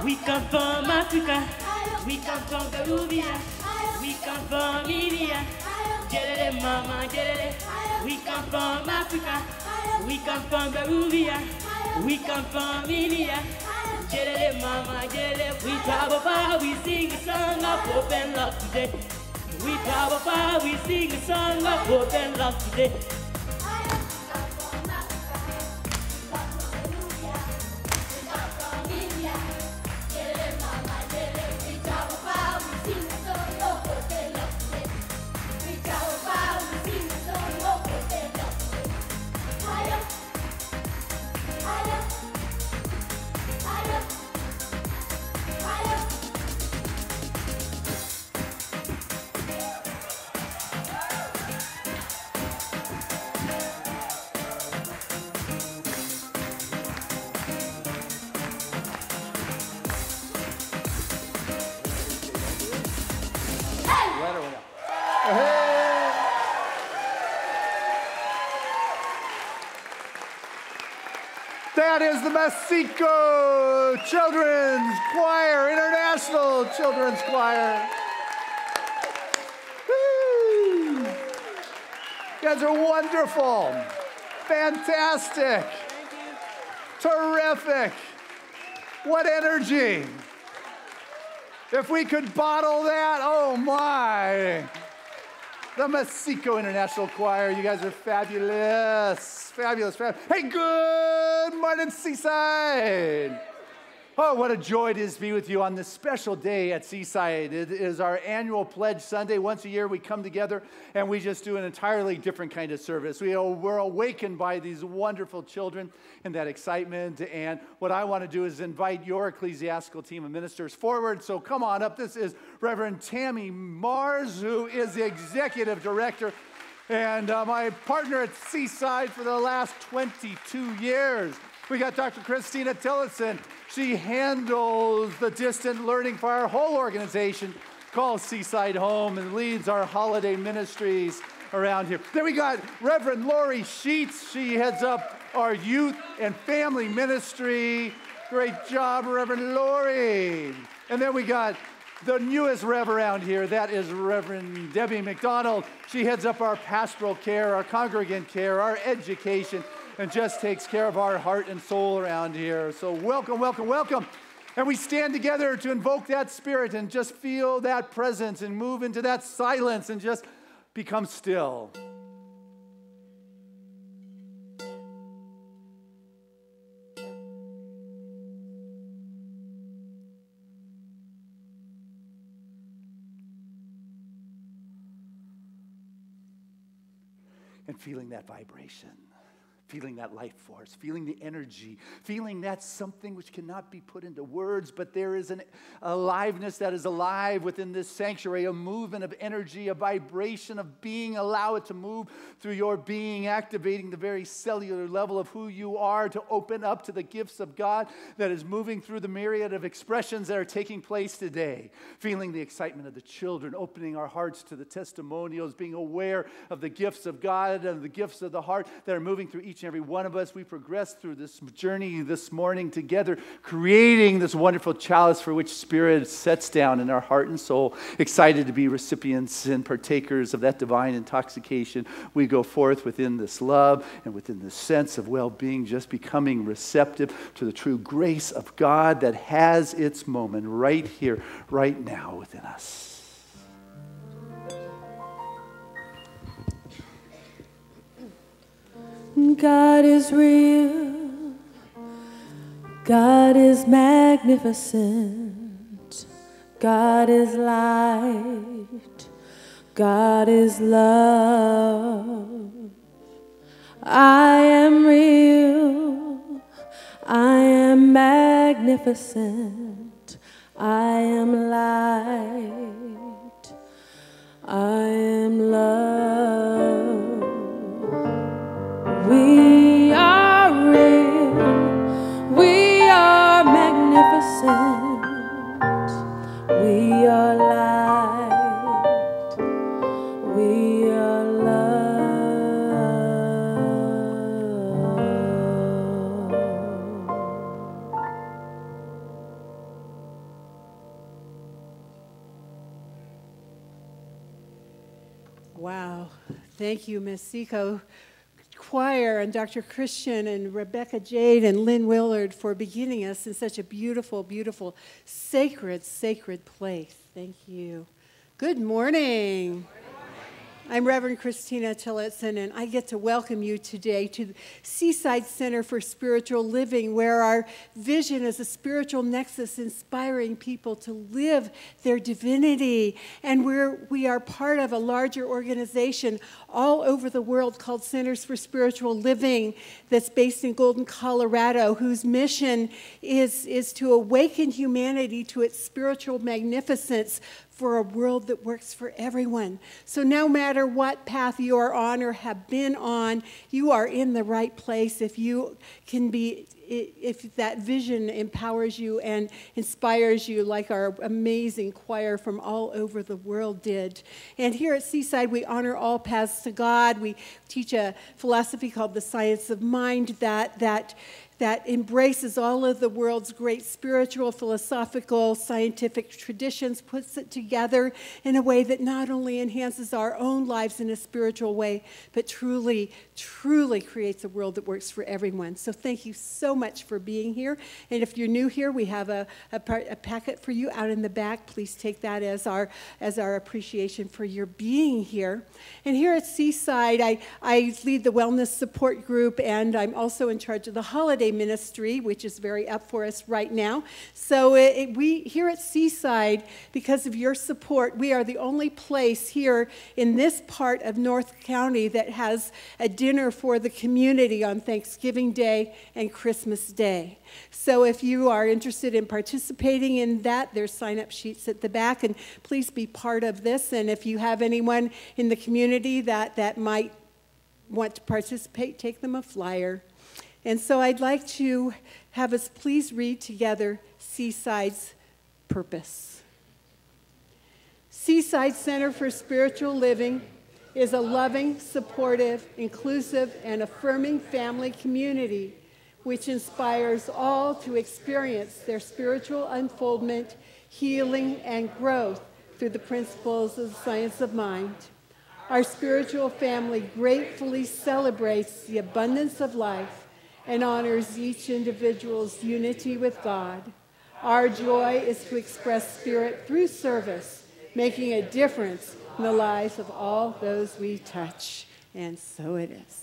We come from Africa, we come from Peruvian, we come from India. Get it, mama, get it. We come from Africa, we come from Peruvian, we come from India. Get it, mama, get it. We travel far, we sing a song of hope and love today. We travel far, we sing a song of hope and love today. That is the Mexico Children's Choir, International Children's Choir. Woo. You guys are wonderful, fantastic, terrific. What energy. If we could bottle that, oh my. The Mexico International Choir, you guys are fabulous. Fabulous, fabulous. Hey, good morning, Seaside. Oh, what a joy it is to be with you on this special day at Seaside. It is our annual Pledge Sunday. Once a year we come together and we just do an entirely different kind of service. We're awakened by these wonderful children and that excitement. And what I want to do is invite your ecclesiastical team of ministers forward. So come on up. This is Reverend Tammy Mars, who is the executive director and my partner at Seaside for the last 22 years. We got Dr. Christina Tillotson. She handles the distant learning for our whole organization called Seaside Home and leads our holiday ministries around here. Then we got Reverend Lori Sheets. She heads up our youth and family ministry. Great job, Reverend Lori. And then we got the newest Rev around here. That is Reverend Debbie McDonald. She heads up our pastoral care, our congregant care, our education, and just takes care of our heart and soul around here. So welcome, welcome, welcome. And we stand together to invoke that spirit and just feel that presence and move into that silence and just become still. And feeling that vibration. Feeling that life force, feeling the energy, feeling that something which cannot be put into words, but there is an aliveness that is alive within this sanctuary, a movement of energy, a vibration of being. Allow it to move through your being, activating the very cellular level of who you are to open up to the gifts of God that is moving through the myriad of expressions that are taking place today. Feeling the excitement of the children, opening our hearts to the testimonials, being aware of the gifts of God and the gifts of the heart that are moving through each and every one of us. We progress through this journey this morning together, creating this wonderful chalice for which Spirit sets down in our heart and soul. Excited to be recipients and partakers of that divine intoxication. We go forth within this love and within this sense of well-being, just becoming receptive to the true grace of God that has its moment right here, right now within us. God is real, God is magnificent, God is light, God is love. I am real, I am magnificent, I am light, I am love. We are real, we are magnificent, we are light, we are love. Wow, thank you, Ms. Seco Choir and Dr. Christian and Rebecca Jade and Lynn Willard for beginning us in such a beautiful, beautiful, sacred, sacred place. Thank you. Good morning. I'm Reverend Christina Tillotson, and I get to welcome you today to the Seaside Center for Spiritual Living, where our vision is a spiritual nexus inspiring people to live their divinity. And we are part of a larger organization all over the world called Centers for Spiritual Living that's based in Golden, Colorado, whose mission is to awaken humanity to its spiritual magnificence for a world that works for everyone. So no matter what path you are on or have been on, you are in the right place if you can be, if that vision empowers you and inspires you like our amazing choir from all over the world did. And here at Seaside, we honor all paths to God. We teach a philosophy called the science of mind that embraces all of the world's great spiritual, philosophical, scientific traditions, puts it together in a way that not only enhances our own lives in a spiritual way, but truly, truly creates a world that works for everyone. So thank you so much for being here. And if you're new here, we have a packet for you out in the back. Please take that as our appreciation for your being here. And here at Seaside, I lead the wellness support group, and I'm also in charge of the holiday ministry, which is very up for us right now. So we here at Seaside, because of your support, we are the only place here in this part of North County that has a dinner for the community on Thanksgiving Day and Christmas Day. So if you are interested in participating in that, there's sign-up sheets at the back, and please be part of this. And if you have anyone in the community that might want to participate, take them a flyer. And so I'd like to have us please read together Seaside's purpose. Seaside Center for Spiritual Living is a loving, supportive, inclusive, and affirming family community which inspires all to experience their spiritual unfoldment, healing, and growth through the principles of the science of mind. Our spiritual family gratefully celebrates the abundance of life and honors each individual's unity with God. Our joy is to express spirit through service, making a difference in the lives of all those we touch. And so it is.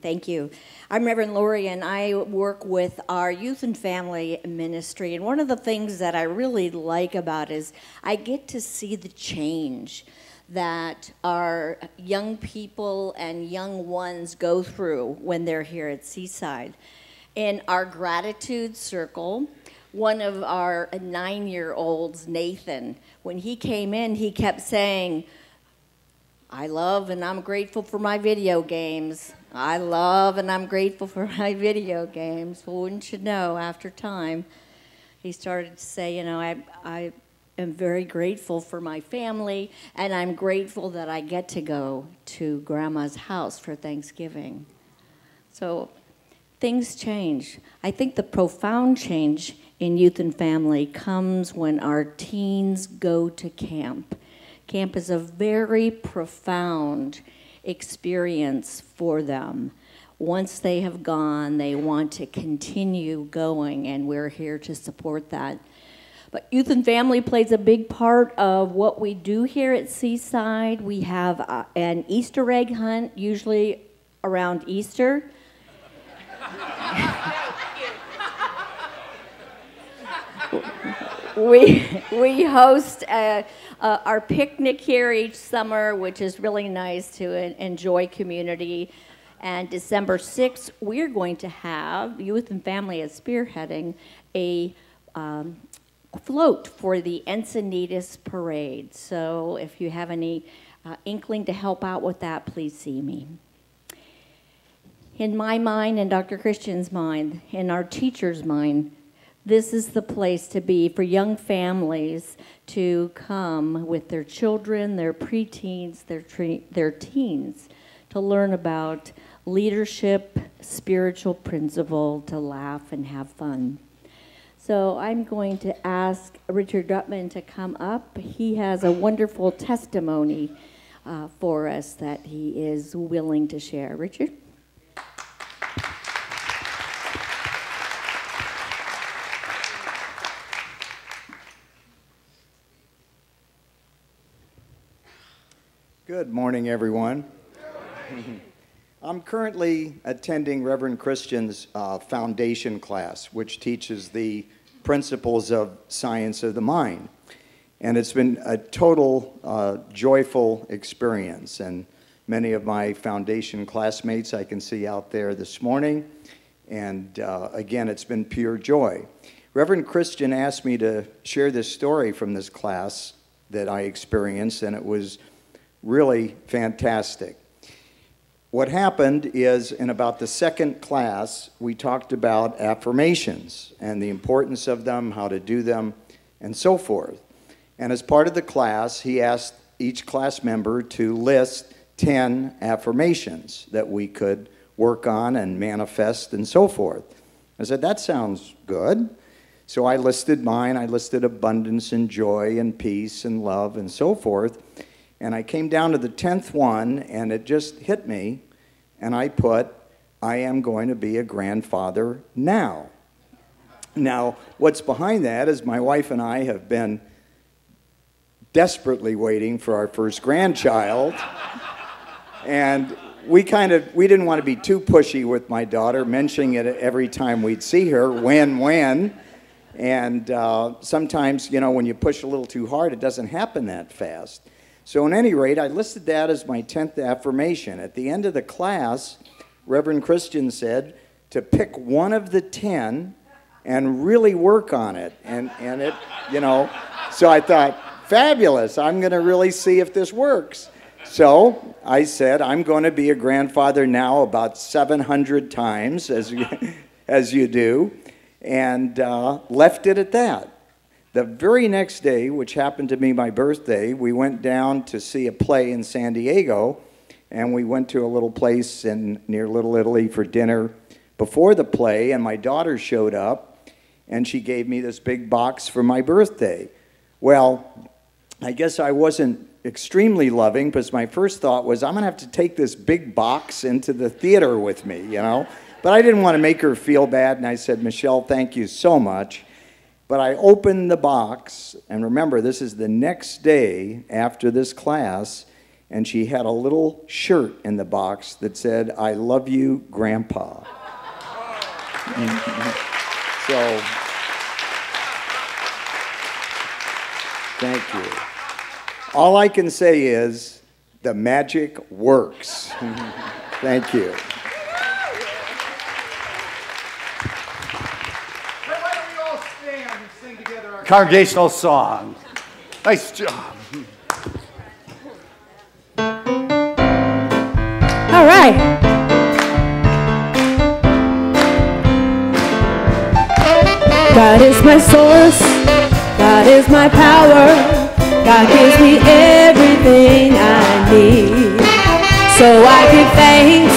Thank you. I'm Reverend Lori, and I work with our youth and family ministry. And one of the things that I really like about it is I get to see the change that our young people and young ones go through when they're here at Seaside. In our gratitude circle, one of our 9-year-olds, Nathan, when he came in, he kept saying, "I love and I'm grateful for my video games. I love and I'm grateful for my video games." Well, wouldn't you know, after time, he started to say, you know, I am very grateful for my family, and I'm grateful that I get to go to Grandma's house for Thanksgiving. So things change. I think the profound change in youth and family comes when our teens go to camp. Camp is a very profound experience for them. Once they have gone, they want to continue going, and we're here to support that. But youth and family plays a big part of what we do here at Seaside. We have an Easter egg hunt, usually around Easter. We host our picnic here each summer, which is really nice to enjoy community. And December 6th, we're going to have, youth and family is spearheading, a float for the Encinitas Parade. So if you have any inkling to help out with that, please see me. In my mind, in Dr. Christian's mind, in our teacher's mind, this is the place to be for young families to come with their children, their preteens, their teens, to learn about leadership, spiritual principle, to laugh and have fun. So I'm going to ask Richard Gutman to come up. He has a wonderful testimony for us that he is willing to share. Richard? Good morning, everyone. I'm currently attending Reverend Christian's foundation class, which teaches the principles of science of the mind. And it's been a total joyful experience. And many of my foundation classmates I can see out there this morning. And again, it's been pure joy. Reverend Christian asked me to share this story from this class that I experienced, and it was really fantastic. What happened is, in about the second class, we talked about affirmations and the importance of them, how to do them, and so forth. And as part of the class, he asked each class member to list 10 affirmations that we could work on and manifest and so forth. I said, that sounds good. So I listed mine. I listed abundance and joy and peace and love and so forth. And I came down to the 10th one, and it just hit me, and I put, I am going to be a grandfather now. Now, what's behind that is my wife and I have been desperately waiting for our first grandchild, and we didn't want to be too pushy with my daughter, mentioning it every time we'd see her, when. And sometimes, you know, when you push a little too hard, it doesn't happen that fast. So at any rate, I listed that as my 10th affirmation. At the end of the class, Reverend Christian said to pick one of the 10 and really work on it. And it, you know, so I thought, fabulous, I'm going to really see if this works. So I said, I'm going to be a grandfather now about 700 times, as you do, and left it at that. The very next day, which happened to be my birthday, we went down to see a play in San Diego, and we went to a little place near Little Italy for dinner before the play, and my daughter showed up, and she gave me this big box for my birthday. Well, I guess I wasn't extremely loving, because my first thought was, I'm going to have to take this big box into the theater with me, you know? But I didn't want to make her feel bad, and I said, Michelle, thank you so much. But I opened the box, and remember, this is the next day after this class, and she had a little shirt in the box that said, I love you, Grandpa. So, thank you. All I can say is, the magic works. Thank you. Congregational song. Nice job. All right. God is my source. God is my power. God gives me everything I need. So I give thanks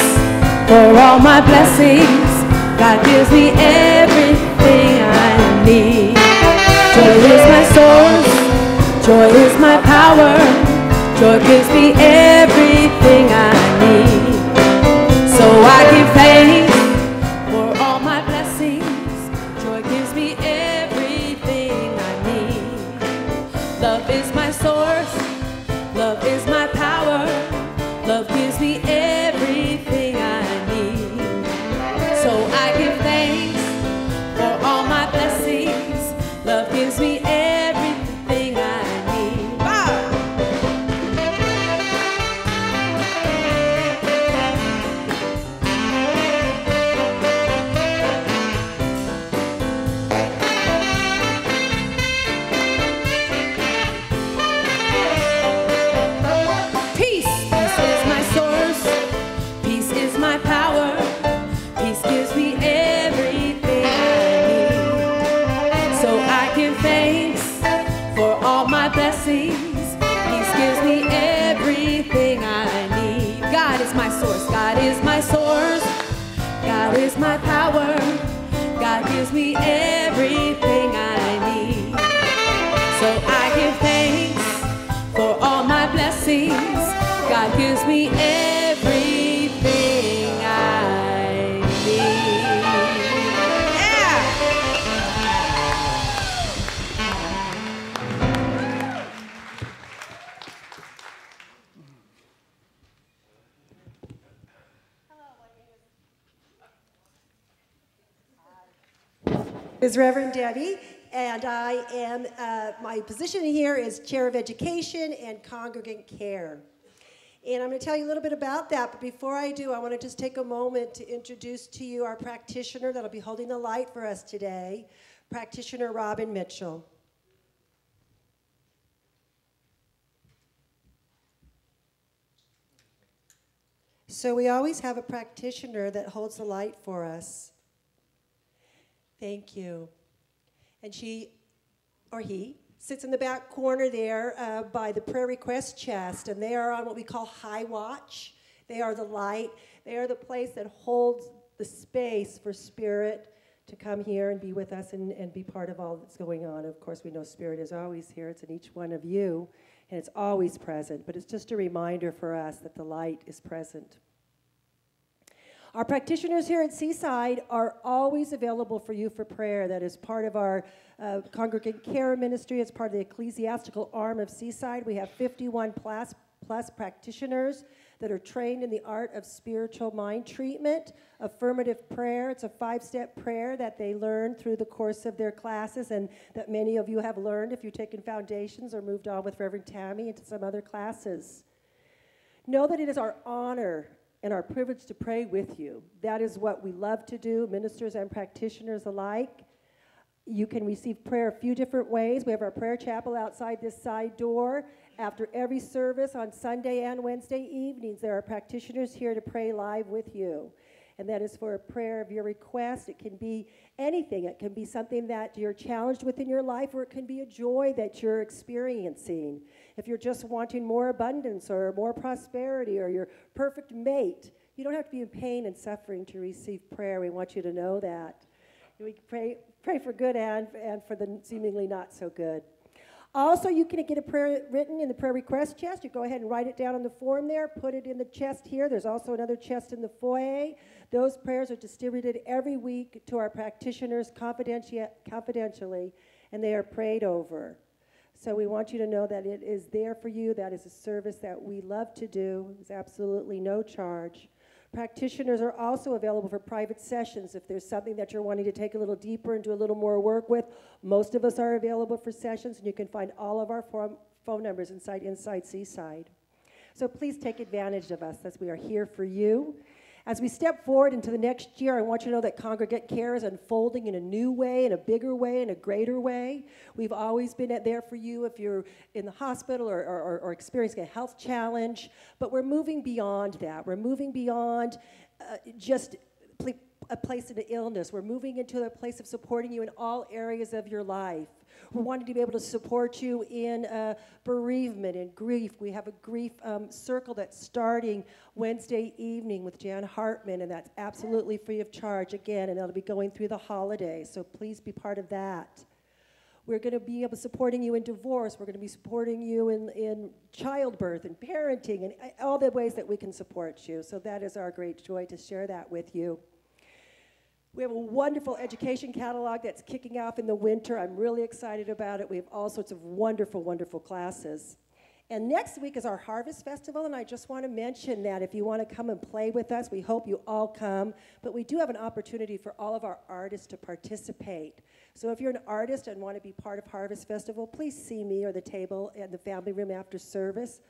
for all my blessings. God gives me everything I need. Joy is my source, joy is my power, joy gives me everything I need. So I give thanks for all my blessings, joy gives me everything I need. Love is my source, love is my power, love gives me everything I need. So I give thanks for all my blessings. Love gives me everything I need. Wow. Peace. Peace is my source. Peace is my power. Peace gives me everything I need. So I give thanks for all my blessings. Peace gives me everything I need. God is my source. God is my source. God is my power. God gives me everything I need. So I give thanks for all my blessings. God gives me everything I need. Is Reverend Debbie, and I am, my position here is Chair of Education and Congregant Care. And I'm going to tell you a little bit about that, but before I do, I want to just take a moment to introduce to you our practitioner that'll be holding the light for us today, Practitioner Robin Mitchell. So we always have a practitioner that holds the light for us. Thank you. And she, or he, sits in the back corner there by the prayer request chest, and they are on what we call high watch. They are the light. They are the place that holds the space for Spirit to come here and be with us and be part of all that's going on. Of course, we know Spirit is always here. It's in each one of you, and it's always present. But it's just a reminder for us that the light is present. Our practitioners here at Seaside are always available for you for prayer. That is part of our congregant care ministry. It's part of the ecclesiastical arm of Seaside. We have 51 plus practitioners that are trained in the art of spiritual mind treatment, affirmative prayer. It's a 5-step prayer that they learn through the course of their classes and that many of you have learned if you've taken foundations or moved on with Reverend Tammy into some other classes. Know that it is our honor and our privilege to pray with you. That is what we love to do, ministers and practitioners alike. You can receive prayer a few different ways. We have our prayer chapel outside this side door. After every service on Sunday and Wednesday evenings, there are practitioners here to pray live with you. And that is for a prayer of your request. It can be anything. It can be something that you're challenged with in your life, or it can be a joy that you're experiencing. If you're just wanting more abundance or more prosperity or your perfect mate, you don't have to be in pain and suffering to receive prayer. We want you to know that. We pray for good and for the seemingly not so good. Also, you can get a prayer written in the prayer request chest. You go ahead and write it down on the form there, put it in the chest here. There's also another chest in the foyer. Those prayers are distributed every week to our practitioners confidentially, and they are prayed over. So we want you to know that it is there for you. That is a service that we love to do. It's absolutely no charge. Practitioners are also available for private sessions if there's something that you're wanting to take a little deeper and do a little more work with. Most of us are available for sessions, and you can find all of our phone numbers inside Seaside. So please take advantage of us as we are here for you. As we step forward into the next year, I want you to know that congregate care is unfolding in a new way, in a bigger way, in a greater way. We've always been there for you if you're in the hospital or experiencing a health challenge, but we're moving beyond that. We're moving beyond just a place of illness. We're moving into a place of supporting you in all areas of your life. We're wanting to be able to support you in bereavement and grief. We have a grief circle that's starting Wednesday evening with Jan Hartman, and that's absolutely free of charge again, and that'll be going through the holidays, so please be part of that. We're going to be able to supporting you in divorce. We're going to be supporting you in childbirth and parenting and all the ways that we can support you, so that is our great joy to share that with you. We have a wonderful education catalog that's kicking off in the winter. I'm really excited about it. We have all sorts of wonderful, wonderful classes. And next week is our Harvest Festival, and I just want to mention that if you want to come and play with us, we hope you all come. But we do have an opportunity for all of our artists to participate. So if you're an artist and want to be part of Harvest Festival, please see me or the table in the family room after service.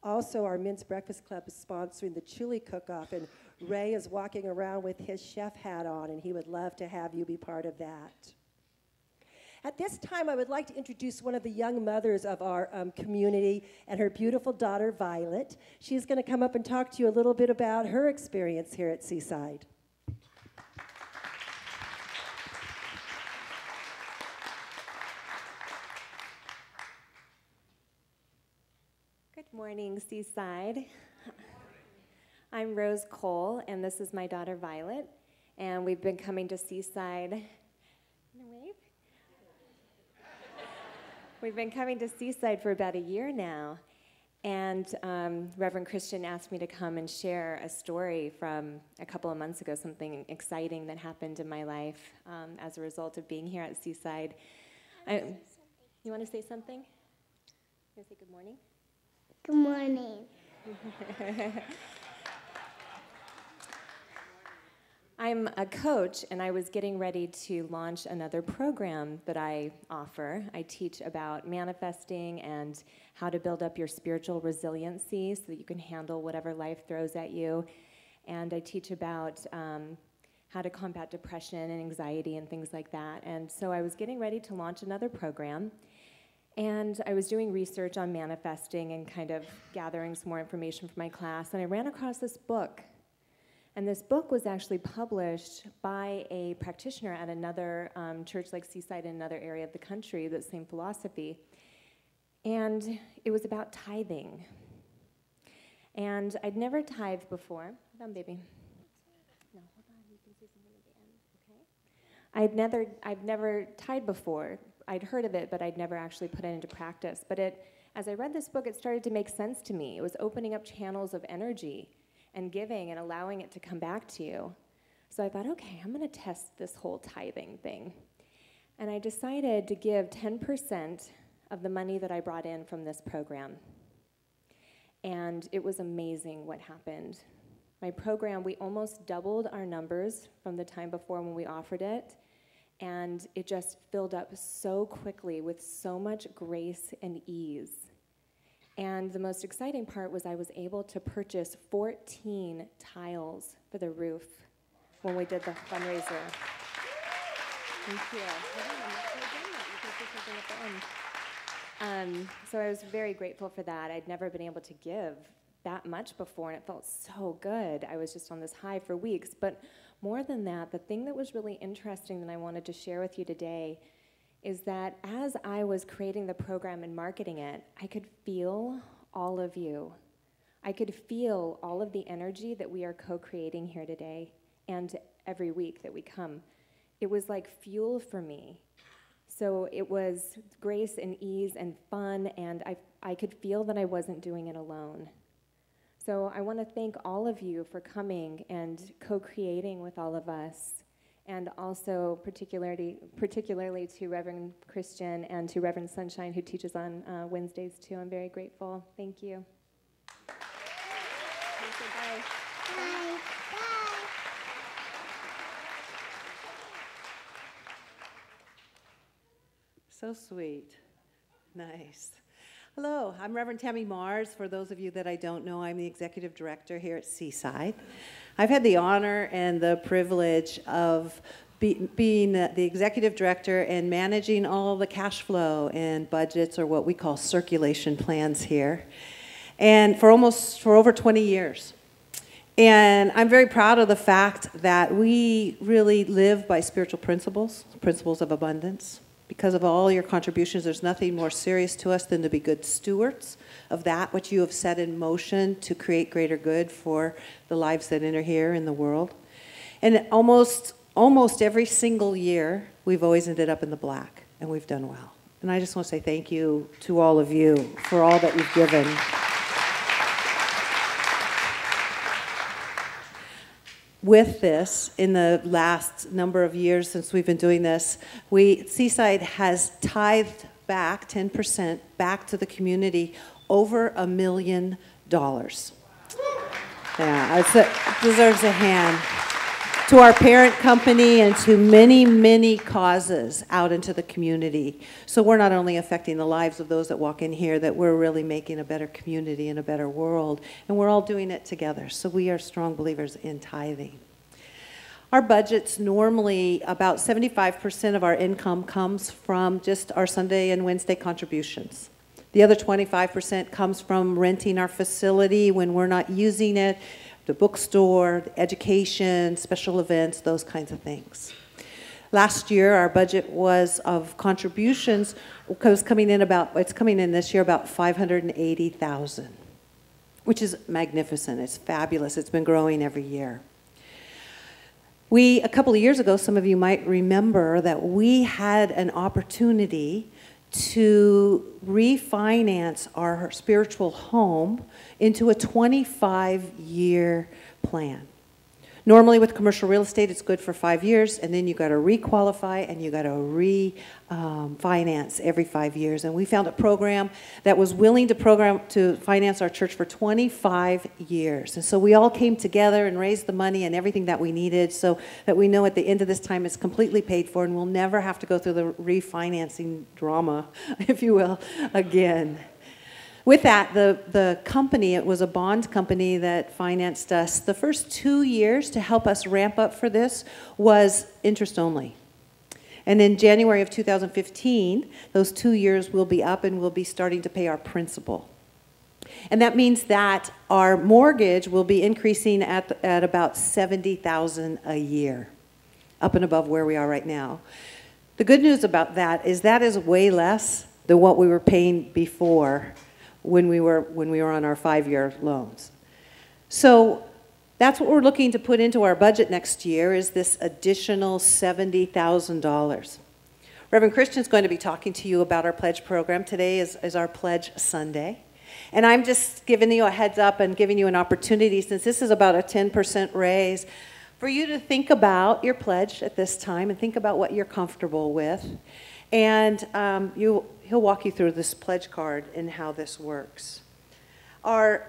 Also, our Men's Breakfast Club is sponsoring the chili cook-off, and Ray is walking around with his chef hat on, and he would love to have you be part of that. At this time, I would like to introduce one of the young mothers of our community and her beautiful daughter, Violet. She's going to come up and talk to you a little bit about her experience here at Seaside. Good morning, Seaside. I'm Rose Cole, and this is my daughter, Violet, and we've been coming to Seaside. We've been coming to Seaside for about a year now, and Reverend Christian asked me to come and share a story from a couple of months ago, something exciting that happened in my life as a result of being here at Seaside. You want to say something? You want to say good morning? Good morning. I'm a coach, and I was getting ready to launch another program that I offer. I teach about manifesting and how to build up your spiritual resiliency so that you can handle whatever life throws at you. And I teach about how to combat depression and anxiety and things like that. And so I was getting ready to launch another program, and I was doing research on manifesting and kind of gathering some more information for my class, and I ran across this book. And this book was actually published by a practitioner at another church like Seaside in another area of the country, the same philosophy. And it was about tithing. And I'd never tithed before. Hold on, baby. No, hold on. You can say something at the end, okay? I'd never tithed before. I'd heard of it, but I'd never actually put it into practice. But as I read this book, it started to make sense to me. It was opening up channels of energy and giving and allowing it to come back to you. So I thought, okay, I'm going to test this whole tithing thing. And I decided to give 10% of the money that I brought in from this program. And it was amazing what happened. My program, we almost doubled our numbers from the time before when we offered it, and it just filled up so quickly with so much grace and ease. And the most exciting part was I was able to purchase 14 tiles for the roof when we did the fundraiser. Thank you. So I was very grateful for that. I'd never been able to give that much before, and it felt so good. I was just on this high for weeks. But more than that, the thing that was really interesting that I wanted to share with you today is that as I was creating the program and marketing it, I could feel all of you. I could feel all of the energy that we are co-creating here today and every week that we come. It was like fuel for me. So it was grace and ease and fun, and I could feel that I wasn't doing it alone. So I want to thank all of you for coming and co-creating with all of us, and also particularly to Reverend Christian and to Reverend Sunshine, who teaches on Wednesdays too. I'm very grateful. Thank you. Bye. Bye. So sweet. Nice. Hello, I'm Reverend Tammy Mars. For those of you that I don't know, I'm the executive director here at Seaside. I've had the honor and the privilege of being the executive director and managing all the cash flow and budgets, or what we call circulation plans here, and for over 20 years. And I'm very proud of the fact that we really live by spiritual principles of abundance. Because of all your contributions, there's nothing more serious to us than to be good stewards of that which you have set in motion to create greater good for the lives that enter here in the world. And almost every single year, we've always ended up in the black, and we've done well. And I just want to say thank you to all of you for all that you've given. With this, in the last number of years since we've been doing this, Seaside has tithed back 10% back to the community over $1 million. Yeah, it deserves a hand. To our parent company and to many, many causes out into the community. So we're not only affecting the lives of those that walk in here, that we're really making a better community and a better world. And we're all doing it together. So we are strong believers in tithing. Our budget's normally about 75% of our income comes from just our Sunday and Wednesday contributions. The other 25% comes from renting our facility when we're not using it, the bookstore, the education, special events, those kinds of things. Last year, our budget was of contributions it's coming in this year about $580,000, which is magnificent. It's fabulous. It's been growing every year. A couple of years ago, some of you might remember that we had an opportunity to refinance our spiritual home into a 25-year plan. Normally with commercial real estate, it's good for 5 years, and then you got to requalify and you got to refinance every 5 years. And we found a program that was willing to finance our church for 25 years. And so we all came together and raised the money and everything that we needed, so that we know at the end of this time it's completely paid for, and we'll never have to go through the refinancing drama, if you will, again. With that, the company, it was a bond company that financed us. The first 2 years to help us ramp up for this was interest only. And in January of 2015, those 2 years will be up and we'll be starting to pay our principal. And that means that our mortgage will be increasing at about $70,000 a year, up and above where we are right now. The good news about that is way less than what we were paying before when we were on our 5-year loans. So that's what we're looking to put into our budget next year, is this additional $70,000. Reverend Christian's going to be talking to you about our pledge program. Today is our Pledge Sunday. And I'm just giving you a heads up and giving you an opportunity, since this is about a 10% raise, for you to think about your pledge at this time and think about what you're comfortable with. And he'll walk you through this pledge card and how this works. our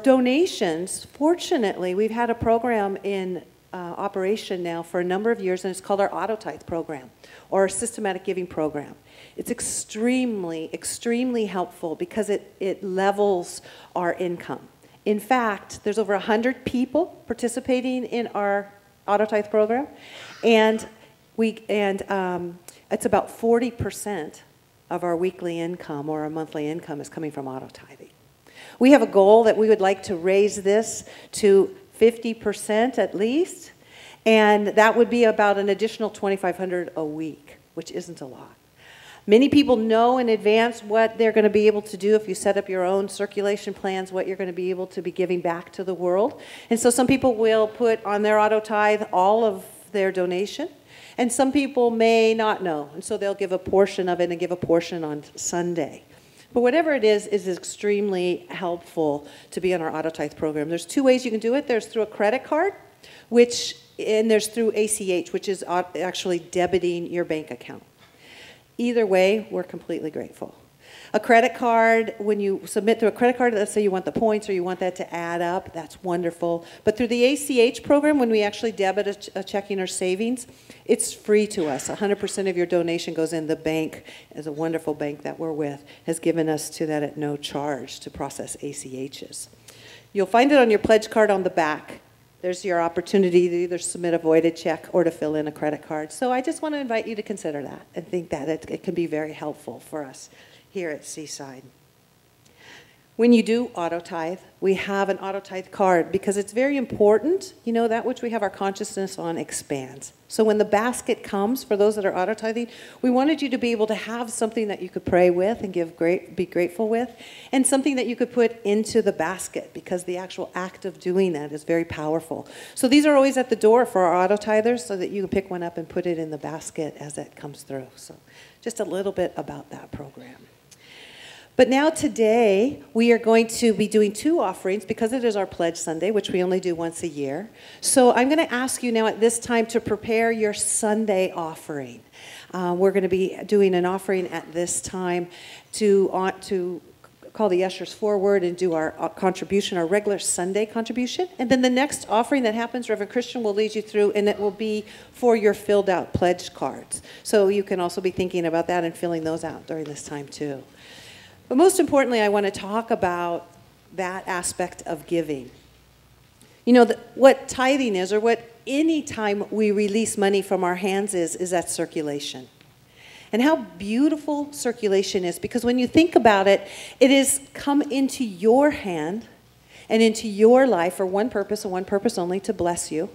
donations, fortunately, we've had a program in operation now for a number of years, and it's called our Auto Tithe program, or our systematic giving program. It's extremely, extremely helpful because it levels our income. In fact, there's over 100 people participating in our Auto Tithe program, and it's about 40% of our weekly income or our monthly income is coming from auto tithing. We have a goal that we would like to raise this to 50% at least, and that would be about an additional $2,500 a week, which isn't a lot. Many people know in advance what they're going to be able to do if you set up your own circulation plans, what you're going to be able to be giving back to the world. And so some people will put on their auto tithe all of their donation, and some people may not know, and so they'll give a portion of it and give a portion on Sunday. But whatever it is extremely helpful to be on our Auto Tithe program. There's two ways you can do it. There's through a credit card, and there's through ACH, which is actually debiting your bank account. Either way, we're completely grateful. A credit card, when you submit through a credit card, let's say you want the points or you want that to add up, that's wonderful. But through the ACH program, when we actually debit a checking or savings, it's free to us. 100% of your donation goes in. The bank, as a wonderful bank that we're with, has given us to that at no charge to process ACHs. You'll find it on your pledge card on the back. There's your opportunity to either submit a voided check or to fill in a credit card. So I just want to invite you to consider that and think that it can be very helpful for us here at Seaside. When you do auto tithe, we have an auto tithe card because it's very important. You know, that which we have our consciousness on expands. So when the basket comes, for those that are auto tithing, we wanted you to be able to have something that you could pray with and be grateful with, and something that you could put into the basket because the actual act of doing that is very powerful. So these are always at the door for our auto tithers so that you can pick one up and put it in the basket as it comes through. So just a little bit about that program. But now today, we are going to be doing two offerings because it is our Pledge Sunday, which we only do once a year. So I'm going to ask you now at this time to prepare your Sunday offering. We're going to be doing an offering at this time to call the ushers forward and do our contribution, our regular Sunday contribution. And then the next offering that happens, Reverend Christian will lead you through, and it will be for your filled out pledge cards. So you can also be thinking about that and filling those out during this time too. But most importantly, I want to talk about that aspect of giving. You know, what tithing is, or what any time we release money from our hands is that circulation. And how beautiful circulation is, because when you think about it, it is come into your hand and into your life for one purpose and one purpose only, to bless you,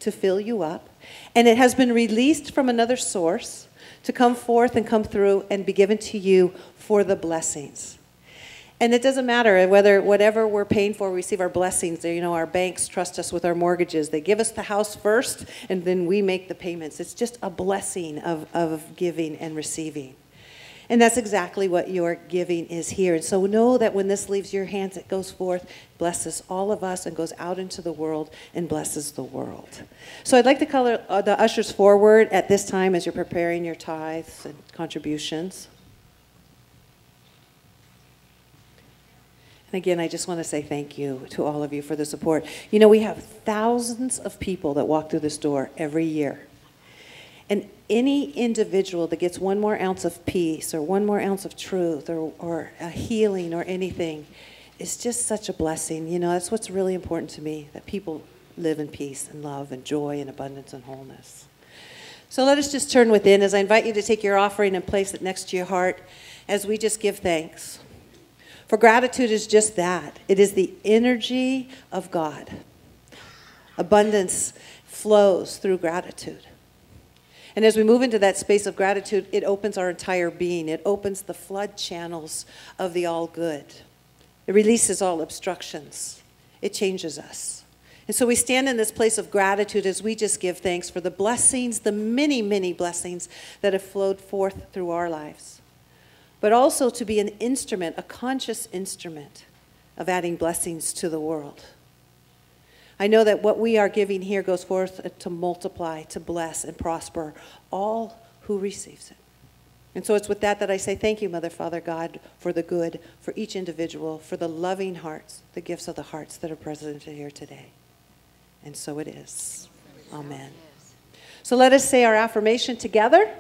to fill you up. And it has been released from another source to come forth and come through and be given to you for the blessings. And it doesn't matter whatever we're paying for, we receive our blessings. You know, our banks trust us with our mortgages. They give us the house first, and then we make the payments. It's just a blessing of giving and receiving. And that's exactly what your giving is here. And so know that when this leaves your hands, it goes forth, blesses all of us, and goes out into the world and blesses the world. So I'd like to call the ushers forward at this time as you're preparing your tithes and contributions. And again, I just want to say thank you to all of you for the support. You know, we have thousands of people that walk through this door every year. And any individual that gets one more ounce of peace or one more ounce of truth or a healing or anything is just such a blessing. You know, that's what's really important to me, that people live in peace and love and joy and abundance and wholeness. So let us just turn within as I invite you to take your offering and place it next to your heart as we just give thanks. For gratitude is just that. It is the energy of God. Abundance flows through gratitude. And as we move into that space of gratitude, it opens our entire being. It opens the flood channels of the all good. It releases all obstructions. It changes us. And so we stand in this place of gratitude as we just give thanks for the blessings, the many, many blessings that have flowed forth through our lives. But also to be an instrument, a conscious instrument of adding blessings to the world. I know that what we are giving here goes forth to multiply, to bless, and prosper all who receives it. And so it's with that I say thank you, Mother, Father, God, for the good, for each individual, for the loving hearts, the gifts of the hearts that are present here today. And so it is. Amen. So let us say our affirmation together.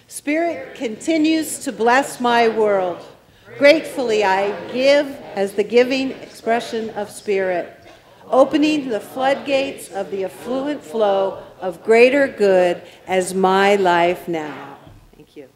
Spirit continues to bless my world. Gratefully I give as the giving expression of Spirit, opening the floodgates of the affluent flow of greater good as my life now. Thank you.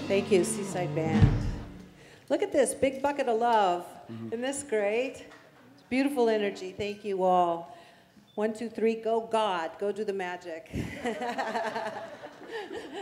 Thank you, Seaside Band. Look at this, big bucket of love. Isn't this great? It's beautiful energy. Thank you all. 1, 2, 3, go God. Go do the magic.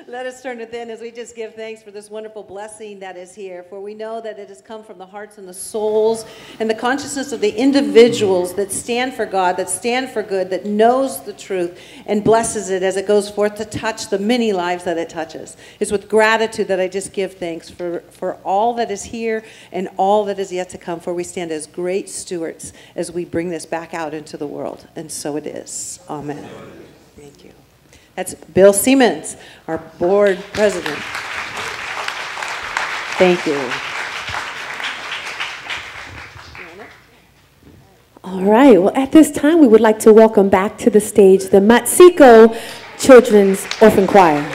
Let us turn it then as we just give thanks for this wonderful blessing that is here. For we know that it has come from the hearts and the souls and the consciousness of the individuals that stand for God, that stand for good, that knows the truth and blesses it as it goes forth to touch the many lives that it touches. It's with gratitude that I just give thanks for all that is here and all that is yet to come, for we stand as great stewards as we bring this back out into the world. And so it is. Amen. Thank you. That's Bill Siemens, our board president. Thank you. All right. Well, at this time, we would like to welcome back to the stage the Matsiko Children's Orphan Choir.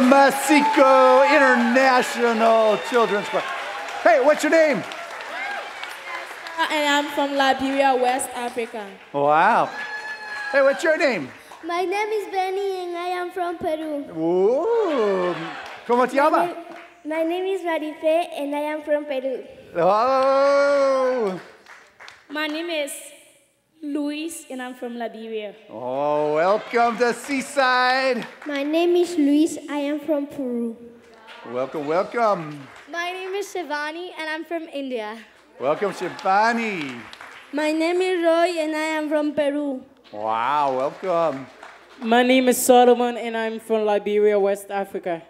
Mexico International Children's Choir. Hey, what's your name? And I'm from Liberia, West Africa. Wow. Hey, what's your name? My name is Benny and I am from Peru. Ooh. ¿Cómo te llamas? My name is Marife and I am from Peru. Oh. My name is Luis and I'm from Liberia. Oh, welcome to Seaside. My name is Luis. I am from Peru. Welcome, welcome. My name is Shivani and I'm from India. Welcome, Shivani. My name is Roy and I am from Peru. Wow, welcome. My name is Solomon and I'm from Liberia, West Africa.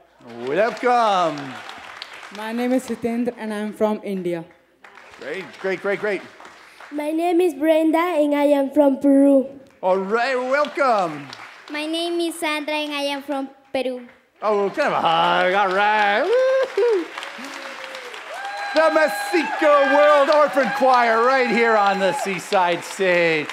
Welcome. My name is Hitendra and I'm from India. Great, great, great, great. My name is Brenda and I am from Peru. All right, welcome. My name is Sandra and I am from Peru. Oh, kind of a hug, all right. Woo-hoo. The Mexico World Orphan Choir right here on the Seaside stage.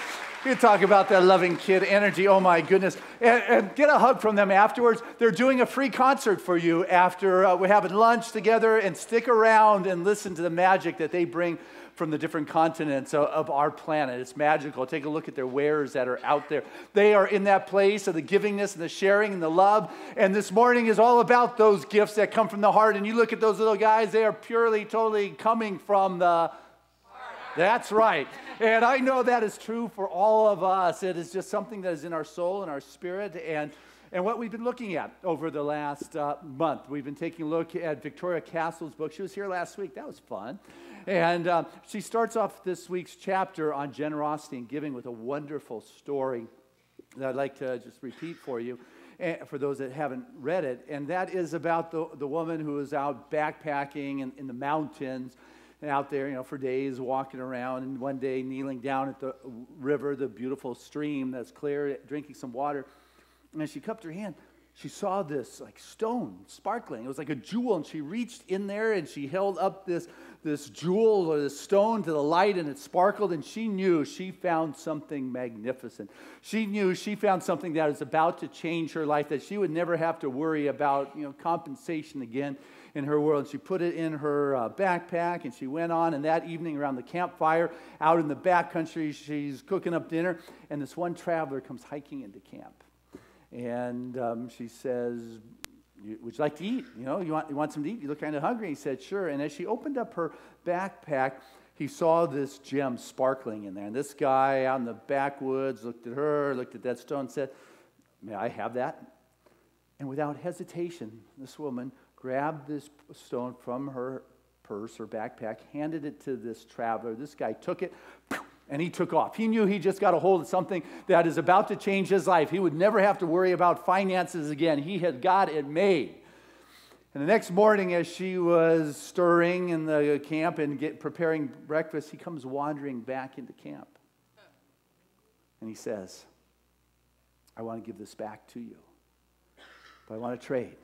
You talk about that loving kid energy, oh my goodness. And get a hug from them afterwards. They're doing a free concert for you after we're having lunch together, and stick around and listen to the magic that they bring from the different continents of our planet. It's magical. Take a look at their wares that are out there. They are in that place of the givingness and the sharing and the love. And this morning is all about those gifts that come from the heart. And you look at those little guys, they are purely, totally coming from the heart. That's right. And I know that is true for all of us. It is just something that is in our soul and our spirit. And what we've been looking at over the last month, we've been taking a look at Victoria Castle's book. She was here last week. That was fun. And she starts off this week's chapter on generosity and giving with a wonderful story that I'd like to just repeat for you. for those that haven't read it. And that is about the woman who is out backpacking in the mountains, and out there, for days walking around, and one day kneeling down at the river, the beautiful stream that's clear, drinking some water. And as she cupped her hand, she saw this like stone sparkling. It was like a jewel, and she reached in there and she held up this jewel or this stone to the light, and it sparkled, and she knew she found something magnificent. She knew she found something that was about to change her life, that she would never have to worry about compensation again in her world. She put it in her backpack, and she went on, and that evening around the campfire out in the backcountry, she's cooking up dinner, and this one traveler comes hiking into camp. And she says, would you like to eat? You want something to eat? You look kind of hungry. He said, sure. And as she opened up her backpack, he saw this gem sparkling in there. And this guy out in the backwoods looked at her, looked at that stone, and said, may I have that? And without hesitation, this woman grabbed this stone from her purse or backpack, handed it to this traveler. This guy took it, and he took off. He knew he just got a hold of something that is about to change his life. He would never have to worry about finances again. He had got it made. And the next morning, as she was stirring in the camp and preparing breakfast, he comes wandering back into camp. And he says, I want to give this back to you, but I want to trade.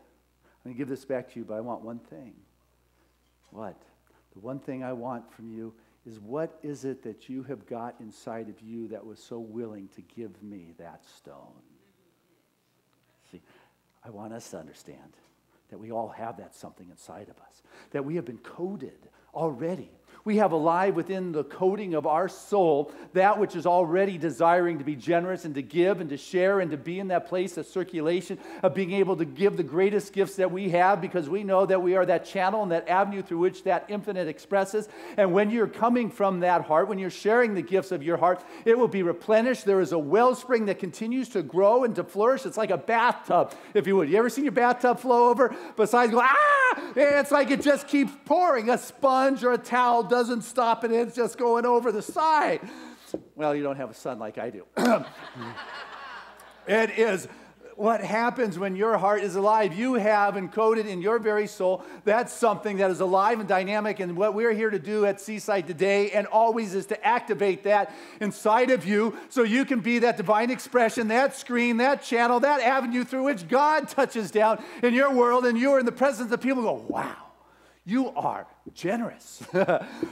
I'm going to give this back to you, but I want one thing. What? The one thing I want from you is, what is it that you have got inside of you that was so willing to give me that stone? See, I want us to understand that we all have that something inside of us, that we have been coded already. We have alive within the coding of our soul that which is already desiring to be generous and to give and to share and to be in that place of circulation, of being able to give the greatest gifts that we have, because we know that we are that channel and that avenue through which that infinite expresses. And when you're coming from that heart, when you're sharing the gifts of your heart, it will be replenished. There is a wellspring that continues to grow and to flourish. It's like a bathtub, if you would. You ever seen your bathtub flow over? Besides go, it's like it just keeps pouring. A sponge or a towel doesn't stop it. It's just going over the side. Well, you don't have a son like I do. It is what happens when your heart is alive. You have encoded in your very soul that's something that is alive and dynamic, and what we're here to do at Seaside today and always is to activate that inside of you so you can be that divine expression, that screen, that channel, that avenue through which God touches down in your world, and you are in the presence of people who go, wow, you are generous.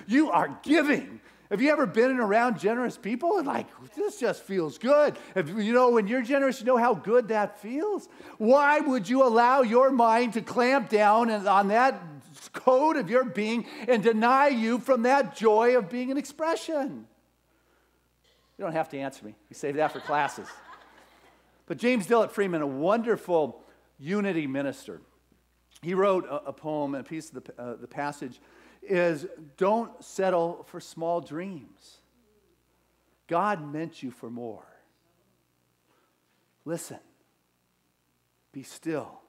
You are giving. Have you ever been around generous people and like, this just feels good? When you're generous, you know how good that feels? Why would you allow your mind to clamp down on that code of your being and deny you from that joy of being an expression? You don't have to answer me. We save that for classes. But James Dillett Freeman, a wonderful unity minister, he wrote a poem, and a piece of the passage is, don't settle for small dreams. God meant you for more. Listen, be still,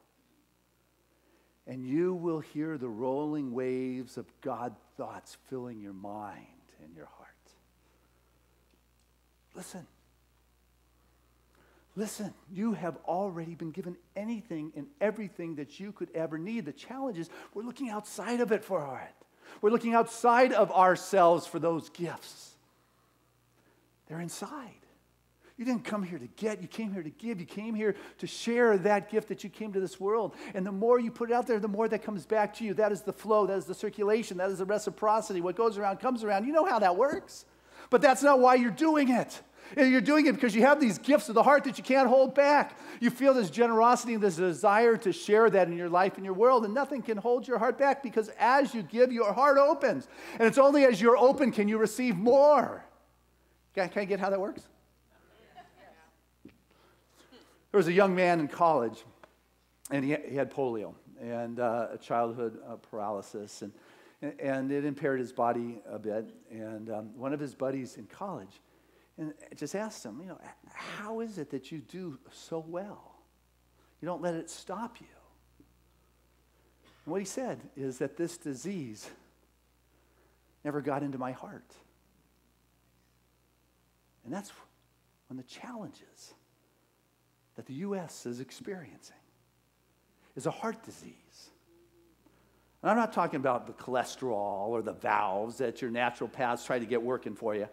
and you will hear the rolling waves of God thoughts filling your mind and your heart. Listen. Listen, you have already been given anything and everything that you could ever need. The challenge is we're looking outside of it for it. We're looking outside of ourselves for those gifts. They're inside. You didn't come here to get, you came here to give. You came here to share that gift that you came to this world. And the more you put it out there, the more that comes back to you. That is the flow, that is the circulation, that is the reciprocity. What goes around comes around. You know how that works. But that's not why you're doing it. You're doing it because you have these gifts of the heart that you can't hold back. You feel this generosity and this desire to share that in your life and your world, and nothing can hold your heart back, because as you give, your heart opens. And it's only as you're open can you receive more. Can I get how that works? There was a young man in college, and he had polio and a childhood paralysis, and it impaired his body a bit. And one of his buddies in college and just asked him, how is it that you do so well? You don't let it stop you. And what he said is that this disease never got into my heart. And that's when the challenge is. that the U.S. is experiencing is a heart disease. And I'm not talking about the cholesterol or the valves that your naturopaths try to get working for you.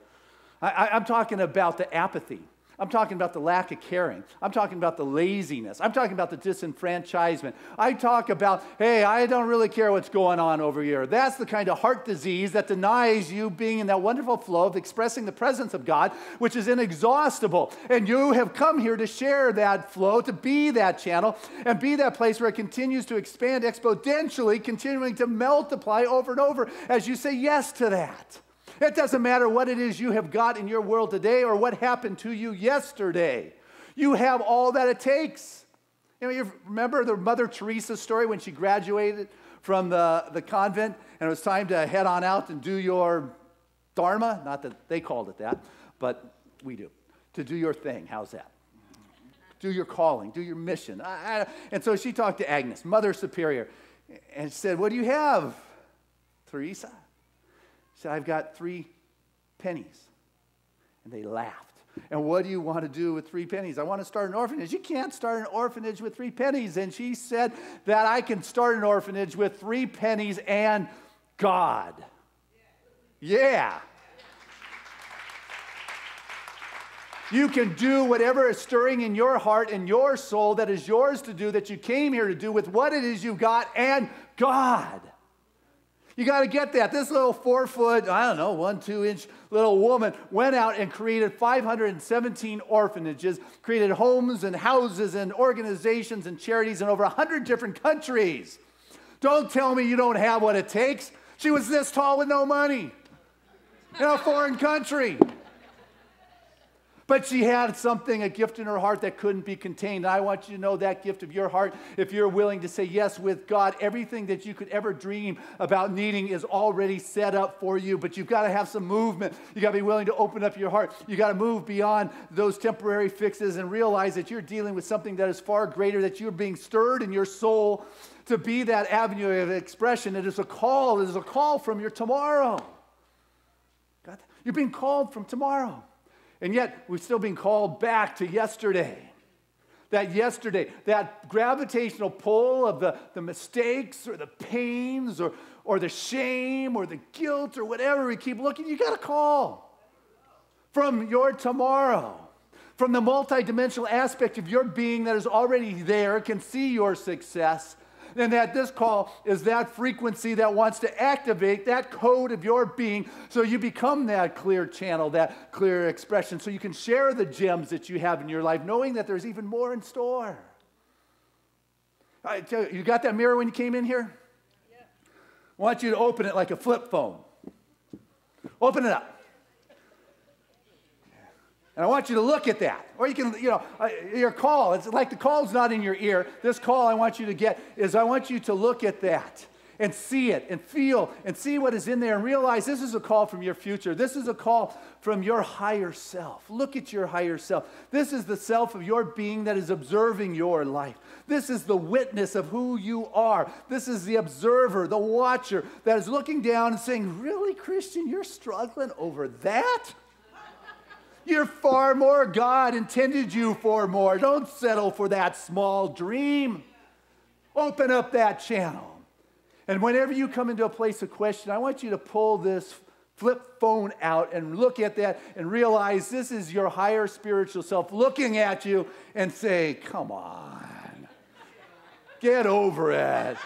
I'm talking about the apathy. I'm talking about the lack of caring. I'm talking about the laziness. I'm talking about the disenfranchisement. I talk about, hey, I don't really care what's going on over here. That's the kind of heart disease that denies you being in that wonderful flow of expressing the presence of God, which is inexhaustible. And you have come here to share that flow, to be that channel, and be that place where it continues to expand exponentially, continuing to multiply over and over as you say yes to that. It doesn't matter what it is you have got in your world today or what happened to you yesterday. You have all that it takes. You remember the Mother Teresa story when she graduated from the convent and it was time to head on out and do your dharma? Not that they called it that, but we do. To do your thing. How's that? Do your calling. Do your mission. And so she talked to Agnes, Mother Superior, and said, what do you have, Teresa? She said, I've got 3 pennies. And they laughed. And what do you want to do with 3 pennies? I want to start an orphanage. You can't start an orphanage with 3 pennies. And she said that I can start an orphanage with 3 pennies and God. Yeah. You can do whatever is stirring in your heart and your soul that is yours to do, that you came here to do with what it is you've got and God. You got to get that. This little 4-foot, 1-2-inch little woman went out and created 517 orphanages, created homes and houses and organizations and charities in over 100 different countries. Don't tell me you don't have what it takes. She was this tall with no money in a foreign country. But she had something, a gift in her heart that couldn't be contained. I want you to know that gift of your heart, if you're willing to say yes with God, everything that you could ever dream about needing is already set up for you. But you've got to have some movement. You've got to be willing to open up your heart. You've got to move beyond those temporary fixes and realize that you're dealing with something that is far greater, that you're being stirred in your soul to be that avenue of expression. It is a call. It is a call from your tomorrow. God, you're being called from tomorrow. And yet, we're still being called back to yesterday. That gravitational pull of the mistakes or the pains or the shame or the guilt or whatever we keep looking, you got to call from your tomorrow, from the multidimensional aspect of your being that is already there, can see your success. And that this call is that frequency that wants to activate that code of your being so you become that clear channel, that clear expression, so you can share the gems that you have in your life, knowing that there's even more in store. I tell you, you got that mirror when you came in here? Yeah. I want you to open it like a flip phone. Open it up. And I want you to look at that. Or you can, your call. It's like the call's not in your ear. This call I want you to get is I want you to look at that and see it and feel and see what is in there and realize this is a call from your future. This is a call from your higher self. Look at your higher self. This is the self of your being that is observing your life. This is the witness of who you are. This is the observer, the watcher that is looking down and saying, really, Christian, you're struggling over that? You're far more. God intended you for more. Don't settle for that small dream. Open up that channel. And whenever you come into a place of question, I want you to pull this flip phone out and look at that and realize this is your higher spiritual self looking at you and say, come on, get over it.